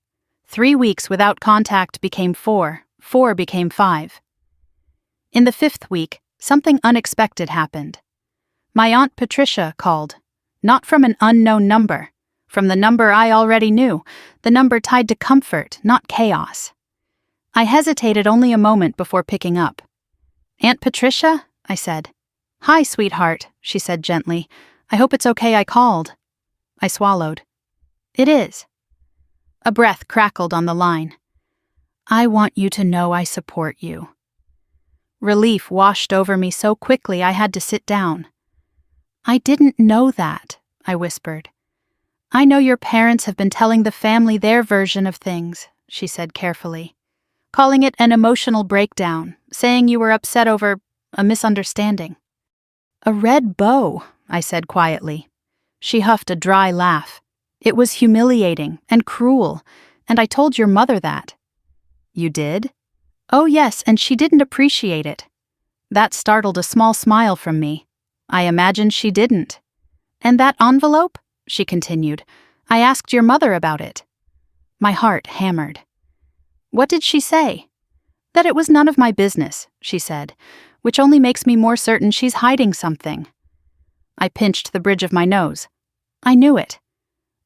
3 weeks without contact became 4, 4 became 5. In the 5th week, something unexpected happened. My Aunt Patricia called, not from an unknown number, from the number I already knew, the number tied to comfort, not chaos. I hesitated only a moment before picking up. "Aunt Patricia?" I said. "Hi, sweetheart," she said gently. "I hope it's okay I called." I swallowed. "It is." A breath crackled on the line. "I want you to know I support you." Relief washed over me so quickly I had to sit down. "I didn't know that," I whispered. "I know your parents have been telling the family their version of things," she said carefully, calling it an emotional breakdown, saying you were upset over a misunderstanding. "A red bow," I said quietly. She huffed a dry laugh. "It was humiliating and cruel, and I told your mother that." "You did?" "Oh yes, and she didn't appreciate it." That startled a small smile from me. I imagined she didn't. "And that envelope?" she continued. "I asked your mother about it." My heart hammered. "What did she say?" "That it was none of my business," she said, "which only makes me more certain she's hiding something." I pinched the bridge of my nose. I knew it.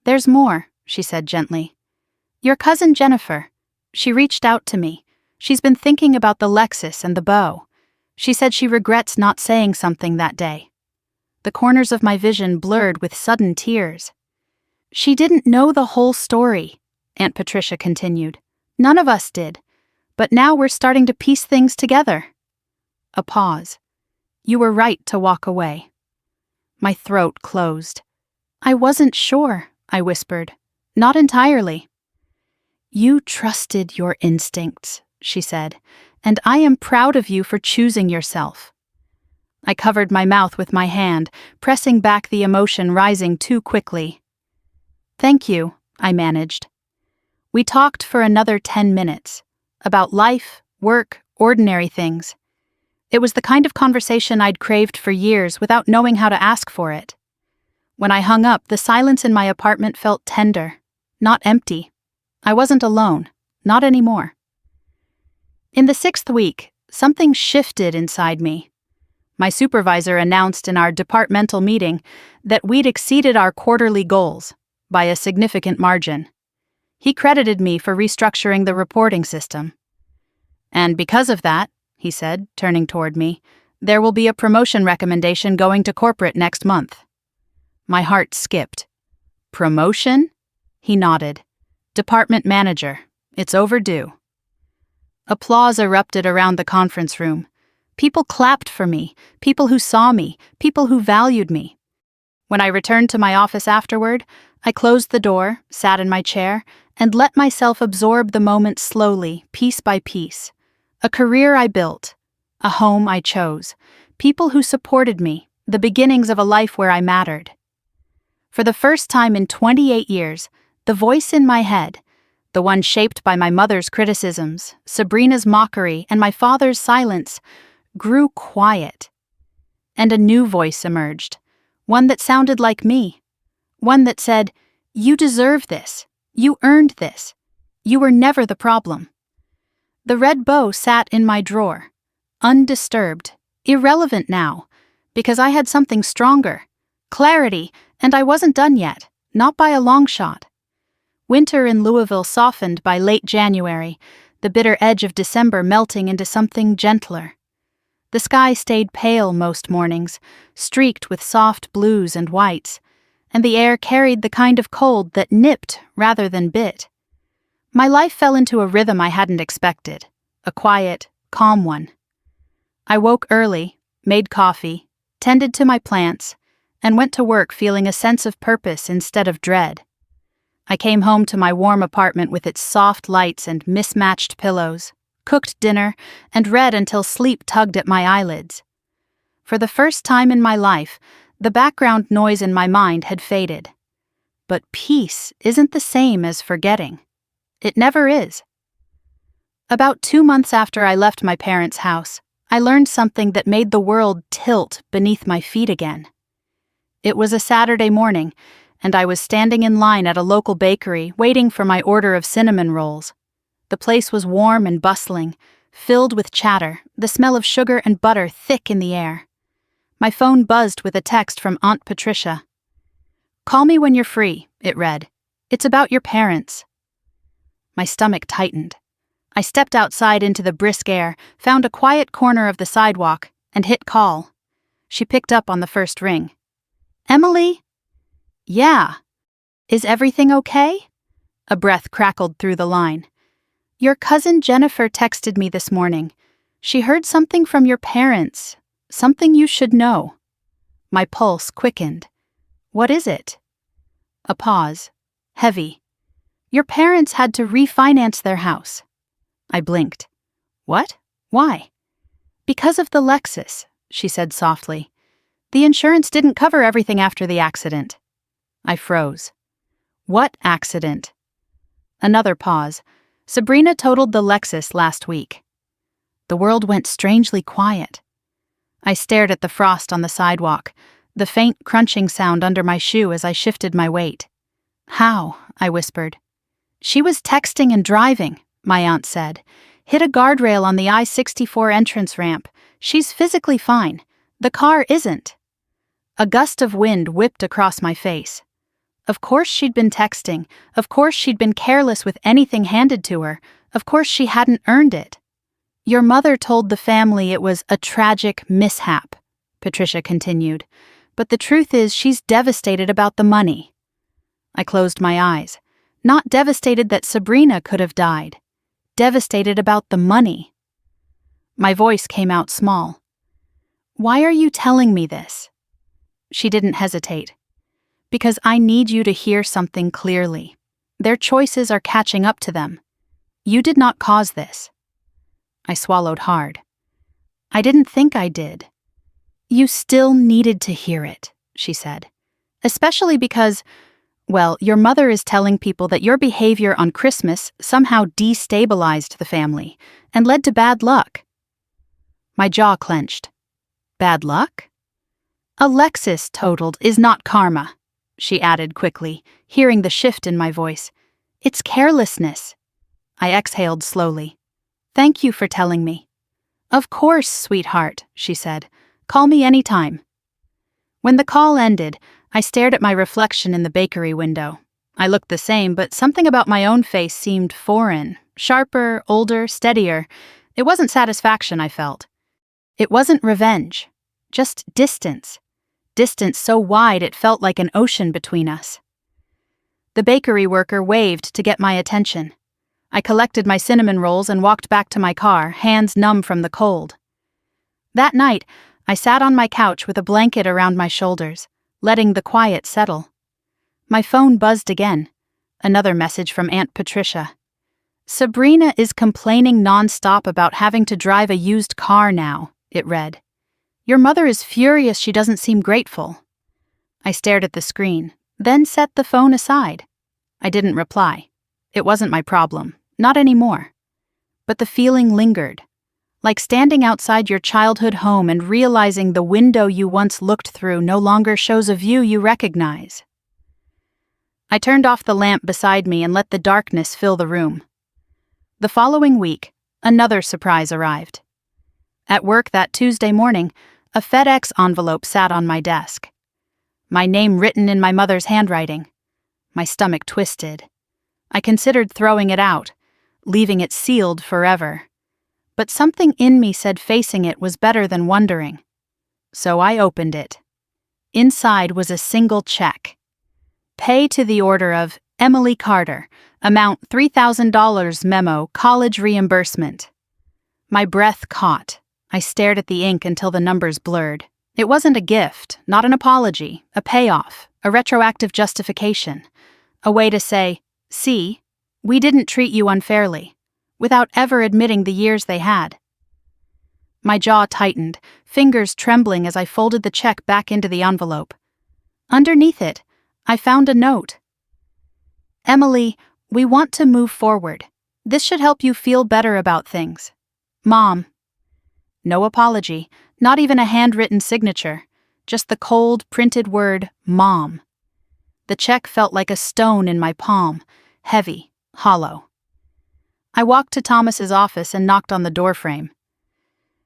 "There's more," she said gently. "Your cousin Jennifer. She reached out to me. She's been thinking about the Lexus and the bow. She said she regrets not saying something that day." The corners of my vision blurred with sudden tears. "She didn't know the whole story," Aunt Patricia continued. "None of us did. But now we're starting to piece things together." A pause. "You were right to walk away." My throat closed. I wasn't sure, I whispered. Not entirely. You trusted your instincts, she said, and I am proud of you for choosing yourself. I covered my mouth with my hand, pressing back the emotion rising too quickly. Thank you, I managed. We talked for another 10 minutes, about life, work, ordinary things. It was the kind of conversation I'd craved for years without knowing how to ask for it. When I hung up, the silence in my apartment felt tender, not empty. I wasn't alone, not anymore. In the 6th week, something shifted inside me. My supervisor announced in our departmental meeting that we'd exceeded our quarterly goals by a significant margin. He credited me for restructuring the reporting system. And because of that, he said, turning toward me, there will be a promotion recommendation going to corporate next month. My heart skipped. Promotion? He nodded. Department manager. It's overdue. Applause erupted around the conference room. People clapped for me, people who saw me, people who valued me. When I returned to my office afterward, I closed the door, sat in my chair, and let myself absorb the moment slowly, piece by piece. A career I built, a home I chose, people who supported me, the beginnings of a life where I mattered. For the first time in 28 years, the voice in my head, the one shaped by my mother's criticisms, Sabrina's mockery, and my father's silence, grew quiet. And a new voice emerged, one that sounded like me, one that said, "You deserve this. You earned this. You were never the problem." The red bow sat in my drawer, undisturbed, irrelevant now, because I had something stronger, clarity, and I wasn't done yet, not by a long shot. Winter in Louisville softened by late January, the bitter edge of December melting into something gentler. The sky stayed pale most mornings, streaked with soft blues and whites, and the air carried the kind of cold that nipped rather than bit. My life fell into a rhythm I hadn't expected, a quiet, calm one. I woke early, made coffee, tended to my plants, and went to work feeling a sense of purpose instead of dread. I came home to my warm apartment with its soft lights and mismatched pillows, cooked dinner, and read until sleep tugged at my eyelids. For the first time in my life, the background noise in my mind had faded. But peace isn't the same as forgetting. It never is. About 2 months after I left my parents' house, I learned something that made the world tilt beneath my feet again. It was a Saturday morning, and I was standing in line at a local bakery waiting for my order of cinnamon rolls. The place was warm and bustling, filled with chatter, the smell of sugar and butter thick in the air. My phone buzzed with a text from Aunt Patricia. "Call me when you're free," it read. "It's about your parents." My stomach tightened. I stepped outside into the brisk air, found a quiet corner of the sidewalk, and hit call. She picked up on the first ring. "Emily?" "Yeah." "Is everything okay?" A breath crackled through the line. "Your cousin Jennifer texted me this morning. She heard something from your parents, something you should know." My pulse quickened. "What is it?" A pause. Heavy. "Your parents had to refinance their house." I blinked. "What? Why?" "Because of the Lexus," she said softly. "The insurance didn't cover everything after the accident." I froze. "What accident?" Another pause. "Sabrina totaled the Lexus last week." The world went strangely quiet. I stared at the frost on the sidewalk, the faint crunching sound under my shoe as I shifted my weight. "How?" I whispered. "She was texting and driving," my aunt said. "Hit a guardrail on the I-64 entrance ramp. She's physically fine. The car isn't." A gust of wind whipped across my face. Of course she'd been texting. Of course she'd been careless with anything handed to her. Of course she hadn't earned it. "Your mother told the family it was a tragic mishap," Patricia continued. "But the truth is she's devastated about the money." I closed my eyes. Not devastated that Sabrina could have died. Devastated about the money. My voice came out small. "Why are you telling me this?" She didn't hesitate. Because I need you to hear something clearly. Their choices are catching up to them. You did not cause this. I swallowed hard. I didn't think I did. You still needed to hear it, she said. Especially because, well, your mother is telling people that your behavior on Christmas somehow destabilized the family and led to bad luck. My jaw clenched. Bad luck? A Lexus totaled is not karma, she added quickly, hearing the shift in my voice. It's carelessness. I exhaled slowly. Thank you for telling me. Of course, sweetheart, she said. Call me anytime. When the call ended, I stared at my reflection in the bakery window. I looked the same, but something about my own face seemed foreign, sharper, older, steadier. It wasn't satisfaction I felt. It wasn't revenge, just distance. Distance so wide it felt like an ocean between us. The bakery worker waved to get my attention. I collected my cinnamon rolls and walked back to my car, hands numb from the cold. That night, I sat on my couch with a blanket around my shoulders, letting the quiet settle. My phone buzzed again. Another message from Aunt Patricia. Sabrina is complaining nonstop about having to drive a used car now, it read. Your mother is furious she doesn't seem grateful. I stared at the screen, then set the phone aside. I didn't reply. It wasn't my problem, not anymore. But the feeling lingered, like standing outside your childhood home and realizing the window you once looked through no longer shows a view you recognize. I turned off the lamp beside me and let the darkness fill the room. The following week, another surprise arrived. At work that Tuesday morning, a FedEx envelope sat on my desk. My name written in my mother's handwriting. My stomach twisted. I considered throwing it out, leaving it sealed forever. But something in me said facing it was better than wondering. So I opened it. Inside was a single check. Pay to the order of Emily Carter, amount $3,000 memo, college reimbursement. My breath caught. I stared at the ink until the numbers blurred. It wasn't a gift, not an apology, a payoff, a retroactive justification. A way to say, see, we didn't treat you unfairly, without ever admitting the years they had. My jaw tightened, fingers trembling as I folded the check back into the envelope. Underneath it, I found a note. Emily, we want to move forward. This should help you feel better about things. Mom. No apology, not even a handwritten signature, just the cold, printed word, Mom. The check felt like a stone in my palm, heavy, hollow. I walked to Thomas's office and knocked on the doorframe.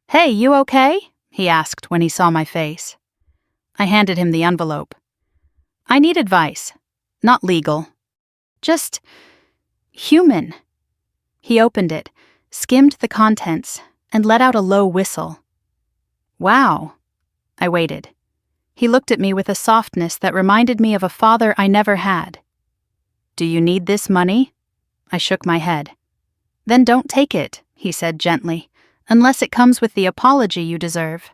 Hey, you okay? He asked when he saw my face. I handed him the envelope. I need advice, not legal. Just human. He opened it, skimmed the contents, and let out a low whistle. Wow. I waited. He looked at me with a softness that reminded me of a father I never had. Do you need this money? I shook my head. Then don't take it, he said gently, unless it comes with the apology you deserve.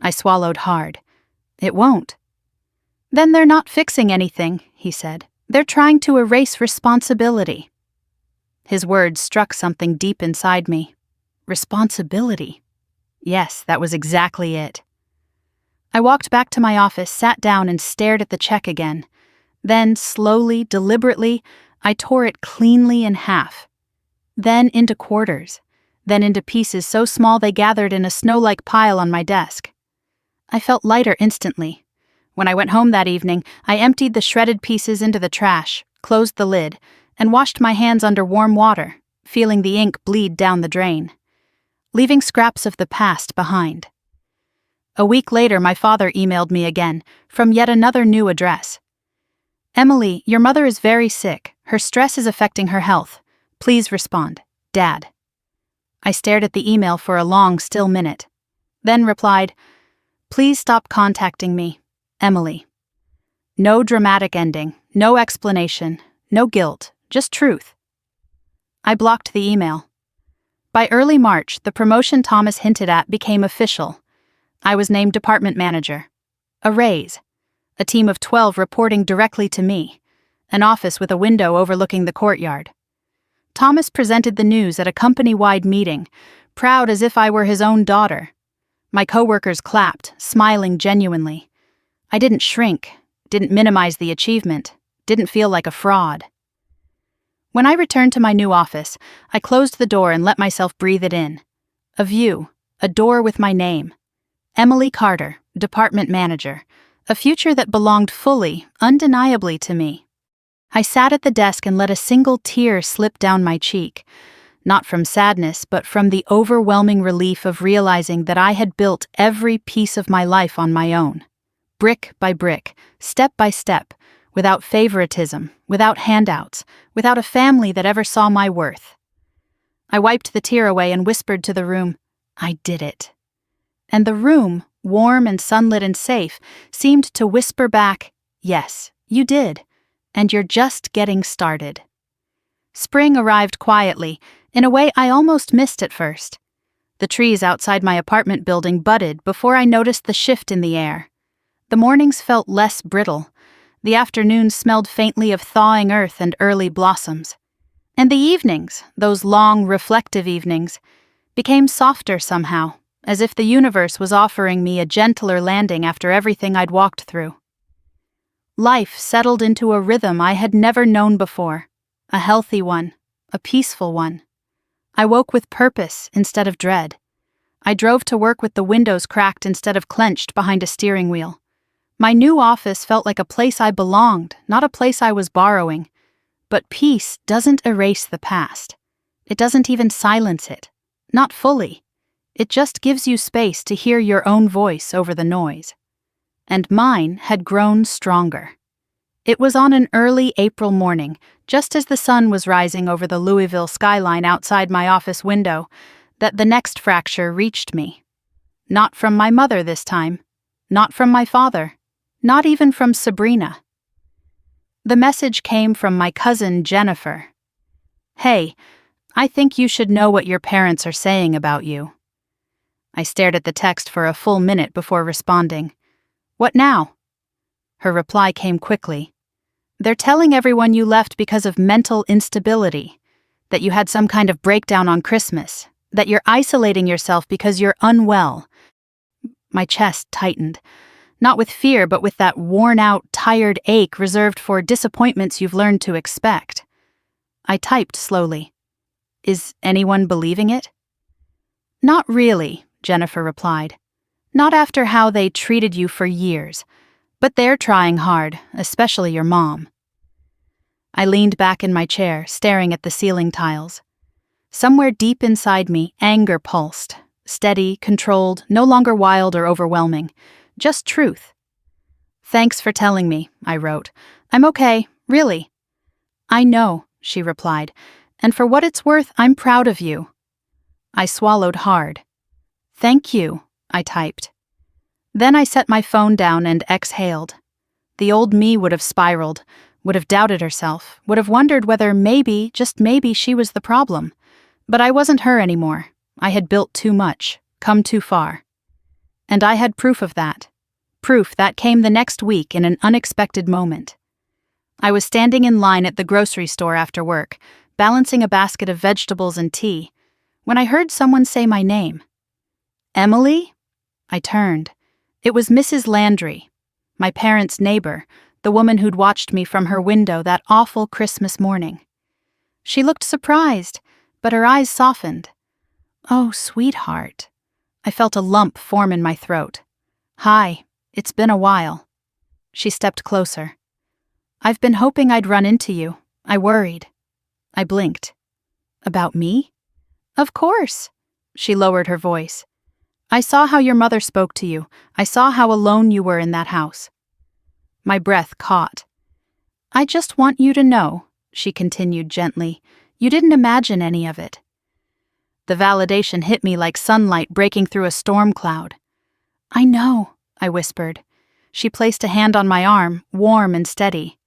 I swallowed hard. It won't. Then they're not fixing anything, he said. They're trying to erase responsibility. His words struck something deep inside me. Responsibility. Yes, that was exactly it. I walked back to my office, sat down, and stared at the check again. Then, slowly, deliberately, I tore it cleanly in half. Then into quarters. Then into pieces so small they gathered in a snow-like pile on my desk. I felt lighter instantly. When I went home that evening, I emptied the shredded pieces into the trash, closed the lid, and washed my hands under warm water, feeling the ink bleed down the drain, leaving scraps of the past behind. A week later, my father emailed me again, from yet another new address. Emily, your mother is very sick. Her stress is affecting her health. Please respond. Dad. I stared at the email for a long, still minute, then replied, Please stop contacting me, Emily. No dramatic ending, no explanation, no guilt, just truth. I blocked the email. By early March, the promotion Thomas hinted at became official. I was named department manager. A raise. A team of 12 reporting directly to me. An office with a window overlooking the courtyard. Thomas presented the news at a company-wide meeting, proud as if I were his own daughter. My coworkers clapped, smiling genuinely. I didn't shrink, didn't minimize the achievement, didn't feel like a fraud. When I returned to my new office, I closed the door and let myself breathe it in. A view, a door with my name. Emily Carter, department manager. A future that belonged fully, undeniably to me. I sat at the desk and let a single tear slip down my cheek. Not from sadness, but from the overwhelming relief of realizing that I had built every piece of my life on my own. Brick by brick, step by step, without favoritism, without handouts, without a family that ever saw my worth. I wiped the tear away and whispered to the room, I did it. And the room, warm and sunlit and safe, seemed to whisper back, yes, you did, and you're just getting started. Spring arrived quietly, in a way I almost missed at first. The trees outside my apartment building budded before I noticed the shift in the air. The mornings felt less brittle. The afternoons smelled faintly of thawing earth and early blossoms. And the evenings, those long, reflective evenings, became softer somehow, as if the universe was offering me a gentler landing after everything I'd walked through. Life settled into a rhythm I had never known before, a healthy one, a peaceful one. I woke with purpose instead of dread. I drove to work with the windows cracked instead of clenched behind a steering wheel. My new office felt like a place I belonged, not a place I was borrowing. But peace doesn't erase the past. It doesn't even silence it. Not fully. It just gives you space to hear your own voice over the noise. And mine had grown stronger. It was on an early April morning, just as the sun was rising over the Louisville skyline outside my office window, that the next fracture reached me. Not from my mother this time. Not from my father. Not even from Sabrina. The message came from my cousin Jennifer. Hey, I think you should know what your parents are saying about you. I stared at the text for a full minute before responding. What now? Her reply came quickly. They're telling everyone you left because of mental instability, that you had some kind of breakdown on Christmas, that you're isolating yourself because you're unwell. My chest tightened. Not with fear, but with that worn-out, tired ache reserved for disappointments you've learned to expect. I typed slowly. Is anyone believing it? Not really, Jennifer replied. Not after how they treated you for years. But they're trying hard, especially your mom. I leaned back in my chair, staring at the ceiling tiles. Somewhere deep inside me, anger pulsed. Steady, controlled, no longer wild or overwhelming. Just truth. Thanks for telling me, I wrote. I'm okay, really. I know, she replied, and for what it's worth, I'm proud of you. I swallowed hard. Thank you, I typed. Then I set my phone down and exhaled. The old me would have spiraled, would have doubted herself, would have wondered whether maybe, just maybe, she was the problem. But I wasn't her anymore. I had built too much, come too far. And I had proof of that. Proof that came the next week in an unexpected moment. I was standing in line at the grocery store after work, balancing a basket of vegetables and tea, when I heard someone say my name. Emily? I turned. It was Mrs. Landry, my parents' neighbor, the woman who'd watched me from her window that awful Christmas morning. She looked surprised, but her eyes softened. Oh, sweetheart. I felt a lump form in my throat. Hi, it's been a while. She stepped closer. I've been hoping I'd run into you. I worried. I blinked. About me? Of course. She lowered her voice. I saw how your mother spoke to you. I saw how alone you were in that house. My breath caught. I just want you to know, she continued gently, you didn't imagine any of it. The validation hit me like sunlight breaking through a storm cloud. I know, I whispered. She placed a hand on my arm, warm and steady.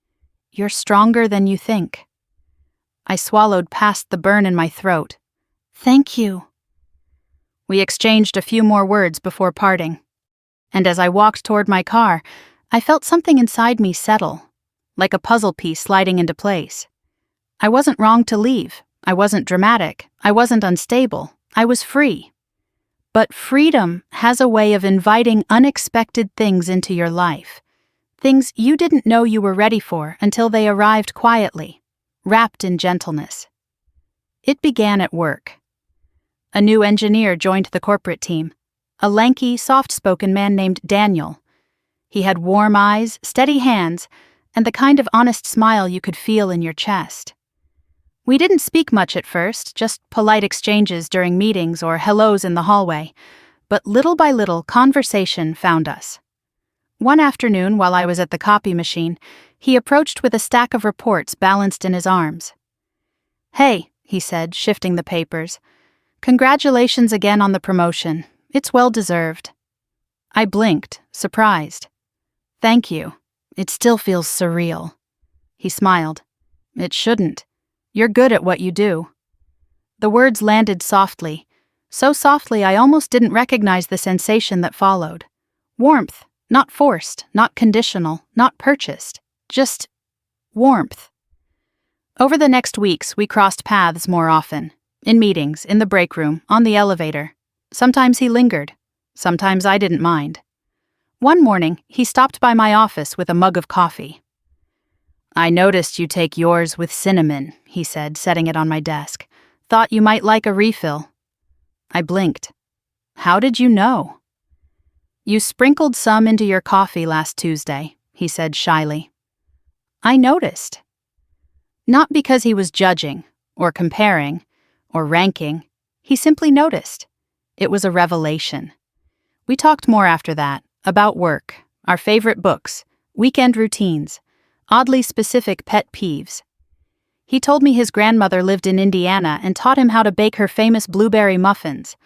You're stronger than you think. I swallowed past the burn in my throat. Thank you. We exchanged a few more words before parting. And as I walked toward my car, I felt something inside me settle, like a puzzle piece sliding into place. I wasn't wrong to leave. I wasn't dramatic. I wasn't unstable. I was free. But freedom has a way of inviting unexpected things into your life. Things you didn't know you were ready for until they arrived quietly, wrapped in gentleness. It began at work. A new engineer joined the corporate team, a lanky, soft-spoken man named Daniel. He had warm eyes, steady hands, and the kind of honest smile you could feel in your chest. We didn't speak much at first, just polite exchanges during meetings or hellos in the hallway, but little by little conversation found us. One afternoon, while I was at the copy machine, he approached with a stack of reports balanced in his arms. "Hey," he said, shifting the papers. "Congratulations again on the promotion. It's well deserved." I blinked, surprised. "Thank you. It still feels surreal." He smiled. "It shouldn't. You're good at what you do." The words landed softly, so softly I almost didn't recognize the sensation that followed. Warmth, not forced, not conditional, not purchased, just warmth. Over the next weeks, we crossed paths more often. In meetings, in the break room, on the elevator. Sometimes he lingered. Sometimes I didn't mind. One morning, he stopped by my office with a mug of coffee. "I noticed you take yours with cinnamon," he said, setting it on my desk. "Thought you might like a refill." I blinked. "How did you know?" "You sprinkled some into your coffee last Tuesday," he said shyly. I noticed. Not because he was judging, or comparing, or ranking. He simply noticed. It was a revelation. We talked more after that, about work, our favorite books, weekend routines, oddly specific pet peeves. He told me his grandmother lived in Indiana and taught him how to bake her famous blueberry muffins.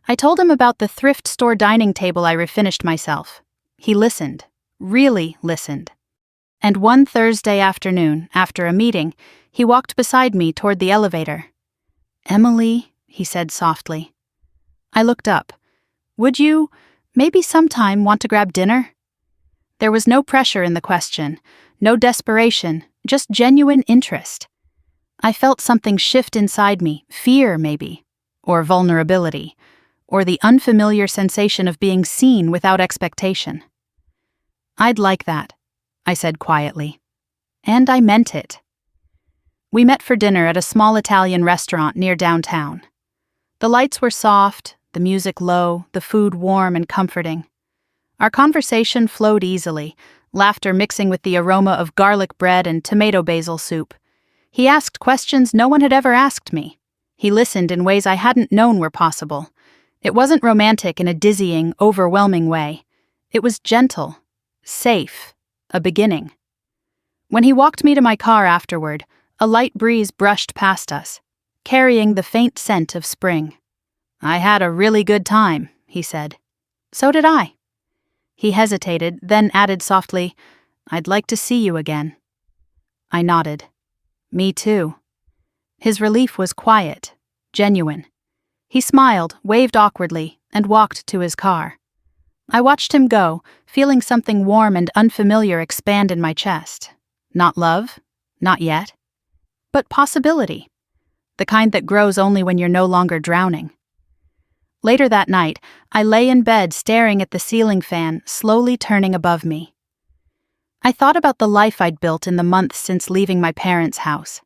I told him about the thrift store dining table I refinished myself. He listened, really listened. And one Thursday afternoon, after a meeting, he walked beside me toward the elevator. "Emily," he said softly. I looked up. "Would you, maybe sometime, want to grab dinner?" There was no pressure in the question, no desperation, just genuine interest. I felt something shift inside me, fear maybe, or vulnerability, or the unfamiliar sensation of being seen without expectation. "I'd like that," I said quietly. And I meant it. We met for dinner at a small Italian restaurant near downtown. The lights were soft, the music low, the food warm and comforting. Our conversation flowed easily, laughter mixing with the aroma of garlic bread and tomato basil soup. He asked questions no one had ever asked me. He listened in ways I hadn't known were possible. It wasn't romantic in a dizzying, overwhelming way. It was gentle, safe, a beginning. When he walked me to my car afterward, a light breeze brushed past us, carrying the faint scent of spring. "I had a really good time," he said. "So did I." He hesitated, then added softly, "I'd like to see you again." I nodded. "Me too." His relief was quiet, genuine. He smiled, waved awkwardly, and walked to his car. I watched him go, feeling something warm and unfamiliar expand in my chest. Not love, not yet, but possibility. The kind that grows only when you're no longer drowning. Later that night, I lay in bed staring at the ceiling fan slowly turning above me. I thought about the life I'd built in the months since leaving my parents' house.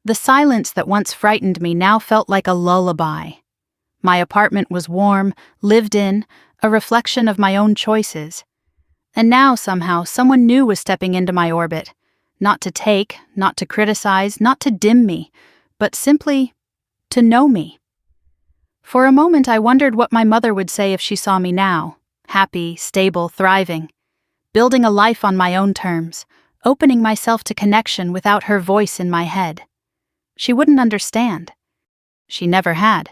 The silence that once frightened me now felt like a lullaby. My apartment was warm, lived in, a reflection of my own choices. And now, somehow, someone new was stepping into my orbit. Not to take, not to criticize, not to dim me, but simply to know me. For a moment I wondered what my mother would say if she saw me now, happy, stable, thriving, building a life on my own terms, opening myself to connection without her voice in my head. She wouldn't understand. She never had.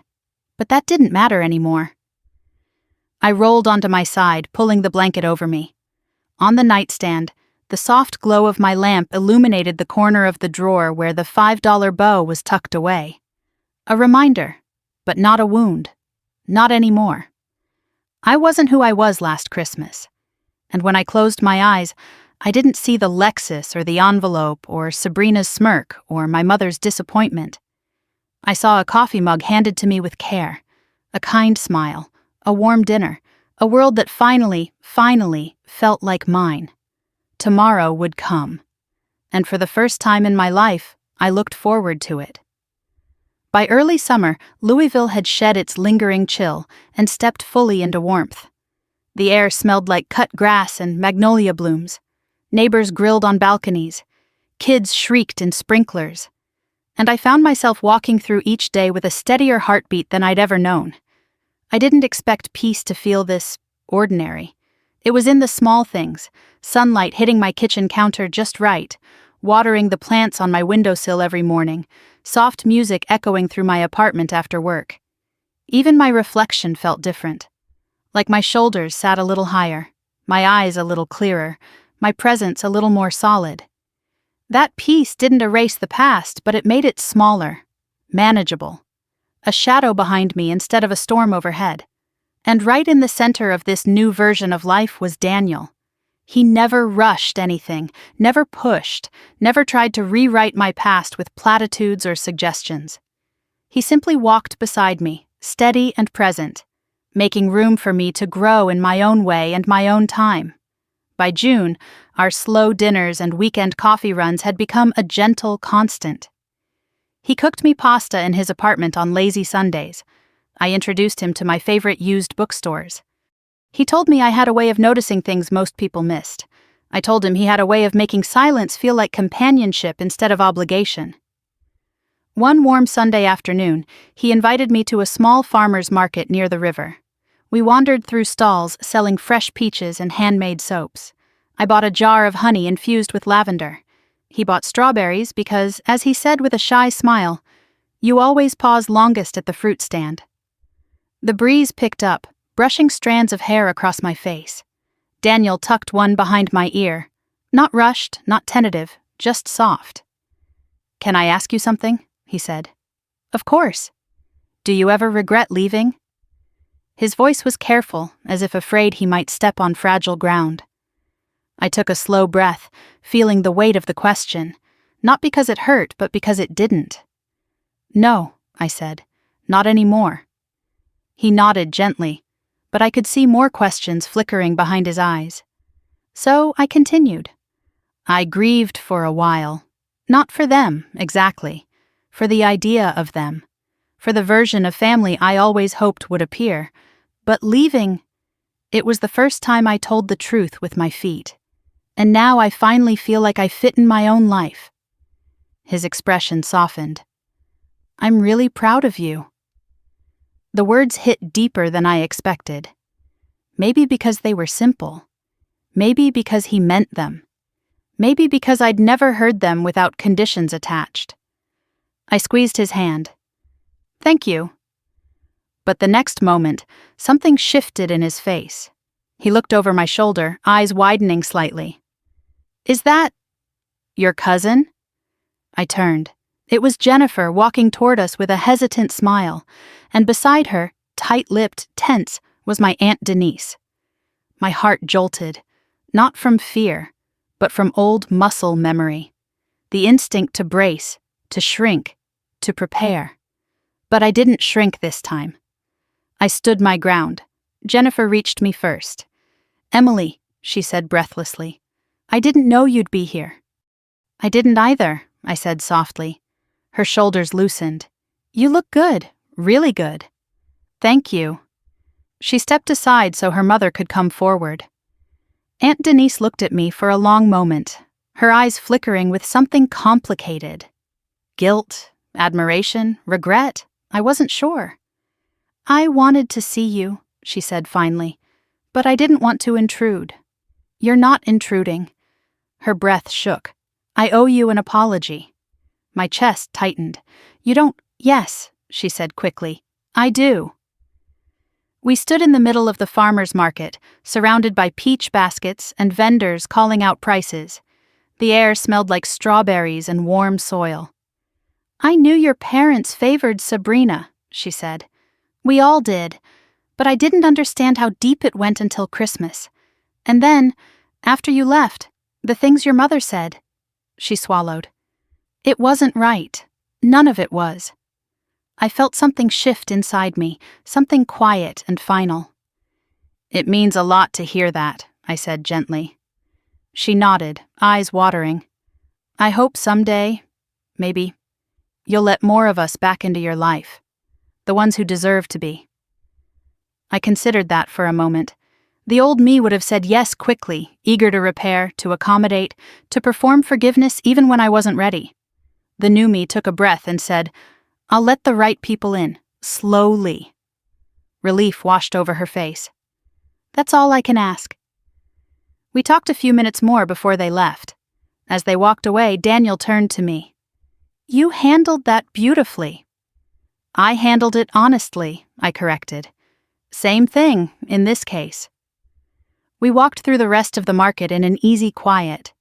But that didn't matter anymore. I rolled onto my side, pulling the blanket over me. On the nightstand, the soft glow of my lamp illuminated the corner of the drawer where the $5 bow was tucked away. A reminder, but not a wound. Not anymore. I wasn't who I was last Christmas. And when I closed my eyes, I didn't see the Lexus or the envelope or Sabrina's smirk or my mother's disappointment. I saw a coffee mug handed to me with care, a kind smile, a warm dinner, a world that finally felt like mine. Tomorrow would come. And for the first time in my life, I looked forward to it. By early summer, Louisville had shed its lingering chill and stepped fully into warmth. The air smelled like cut grass and magnolia blooms. Neighbors grilled on balconies. Kids shrieked in sprinklers. And I found myself walking through each day with a steadier heartbeat than I'd ever known. I didn't expect peace to feel this ordinary. It was in the small things, sunlight hitting my kitchen counter just right, watering the plants on my windowsill every morning, soft music echoing through my apartment after work. Even my reflection felt different. Like my shoulders sat a little higher, my eyes a little clearer, my presence a little more solid. That peace didn't erase the past, but it made it smaller, manageable. A shadow behind me instead of a storm overhead. And right in the center of this new version of life was Daniel. He never rushed anything, never pushed, never tried to rewrite my past with platitudes or suggestions. He simply walked beside me, steady and present, making room for me to grow in my own way and my own time. By June, our slow dinners and weekend coffee runs had become a gentle constant. He cooked me pasta in his apartment on lazy Sundays. I introduced him to my favorite used bookstores. He told me I had a way of noticing things most people missed. I told him he had a way of making silence feel like companionship instead of obligation. One warm Sunday afternoon, he invited me to a small farmer's market near the river. We wandered through stalls selling fresh peaches and handmade soaps. I bought a jar of honey infused with lavender. He bought strawberries because, as he said with a shy smile, "You always pause longest at the fruit stand." The breeze picked up, brushing strands of hair across my face. Daniel tucked one behind my ear. Not rushed, not tentative, just soft. "Can I ask you something?" he said. "Of course." "Do you ever regret leaving?" His voice was careful, as if afraid he might step on fragile ground. I took a slow breath, feeling the weight of the question, not because it hurt, but because it didn't. "No," I said, "not anymore." He nodded gently, but I could see more questions flickering behind his eyes. So I continued. "I grieved for a while. Not for them, exactly. For the idea of them. For the version of family I always hoped would appear. But leaving, it was the first time I told the truth with my feet. And now I finally feel like I fit in my own life." His expression softened. "I'm really proud of you." The words hit deeper than I expected. Maybe because they were simple. Maybe because he meant them. Maybe because I'd never heard them without conditions attached. I squeezed his hand. "Thank you." But the next moment, something shifted in his face. He looked over my shoulder, eyes widening slightly. "Is that your cousin?" I turned. It was Jennifer walking toward us with a hesitant smile, and beside her, tight-lipped, tense, was my Aunt Denise. My heart jolted, not from fear, but from old muscle memory. The instinct to brace, to shrink, to prepare. But I didn't shrink this time. I stood my ground. Jennifer reached me first. "Emily," she said breathlessly, "I didn't know you'd be here." "I didn't either," I said softly. Her shoulders loosened. "You look good, really good." "Thank you." She stepped aside so her mother could come forward. Aunt Denise looked at me for a long moment, her eyes flickering with something complicated. Guilt, admiration, regret, I wasn't sure. "I wanted to see you," she said finally, "but I didn't want to intrude." "You're not intruding." Her breath shook. "I owe you an apology." My chest tightened. "You don't—" "Yes," she said quickly. "I do." We stood in the middle of the farmer's market, surrounded by peach baskets and vendors calling out prices. The air smelled like strawberries and warm soil. "I knew your parents favored Sabrina," she said. "We all did, but I didn't understand how deep it went until Christmas. And then, after you left, the things your mother said." She swallowed. "It wasn't right. None of it was." I felt something shift inside me, something quiet and final. "It means a lot to hear that," I said gently. She nodded, eyes watering. "I hope someday, maybe, you'll let more of us back into your life. The ones who deserve to be." I considered that for a moment. The old me would have said yes quickly, eager to repair, to accommodate, to perform forgiveness even when I wasn't ready. The new me took a breath and said, "I'll let the right people in, slowly." Relief washed over her face. "That's all I can ask." We talked a few minutes more before they left. As they walked away, Daniel turned to me. "You handled that beautifully." "I handled it honestly," I corrected. "Same thing, in this case." We walked through the rest of the market in an easy quiet.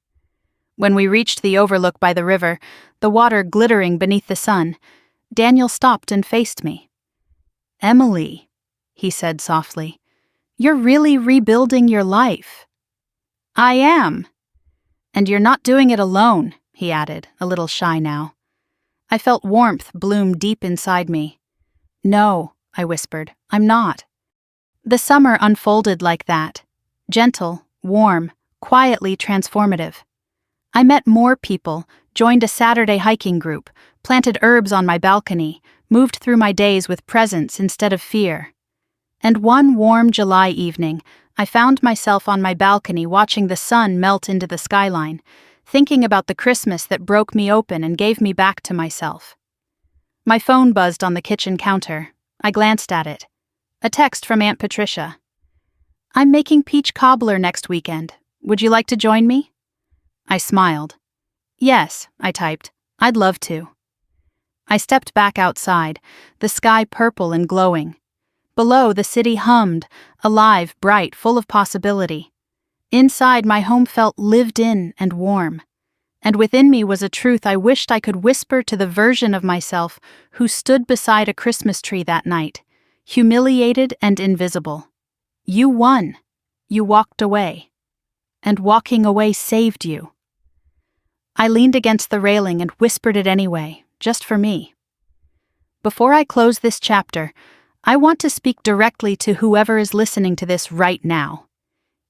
When we reached the overlook by the river, the water glittering beneath the sun, Daniel stopped and faced me. "Emily," he said softly, "you're really rebuilding your life." "I am." "And you're not doing it alone," he added, a little shy now. I felt warmth bloom deep inside me. "No," I whispered, "I'm not." The summer unfolded like that. Gentle, warm, quietly transformative. I met more people, joined a Saturday hiking group, planted herbs on my balcony, moved through my days with presence instead of fear. And one warm July evening, I found myself on my balcony watching the sun melt into the skyline, thinking about the Christmas that broke me open and gave me back to myself. My phone buzzed on the kitchen counter. I glanced at it. A text from Aunt Patricia. "I'm making peach cobbler next weekend. Would you like to join me?" I smiled. "Yes," I typed. "I'd love to." I stepped back outside, the sky purple and glowing. Below, the city hummed, alive, bright, full of possibility. Inside, my home felt lived in and warm. And within me was a truth I wished I could whisper to the version of myself who stood beside a Christmas tree that night, humiliated and invisible. You won. You walked away. And walking away saved you. I leaned against the railing and whispered it anyway, just for me. Before I close this chapter, I want to speak directly to whoever is listening to this right now.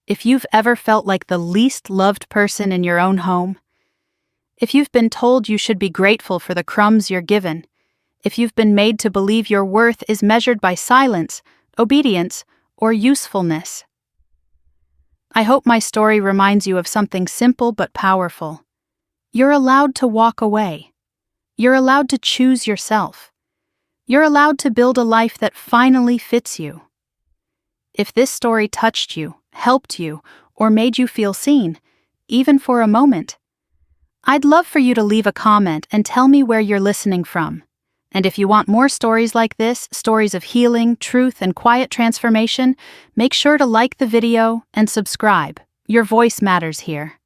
If you've ever felt like the least loved person in your own home, if you've been told you should be grateful for the crumbs you're given, if you've been made to believe your worth is measured by silence, obedience, or usefulness, I hope my story reminds you of something simple but powerful. You're allowed to walk away. You're allowed to choose yourself. You're allowed to build a life that finally fits you. If this story touched you, helped you, or made you feel seen, even for a moment, I'd love for you to leave a comment and tell me where you're listening from. And if you want more stories like this, stories of healing, truth, and quiet transformation, make sure to like the video and subscribe. Your voice matters here.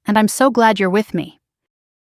And I'm so glad you're with me.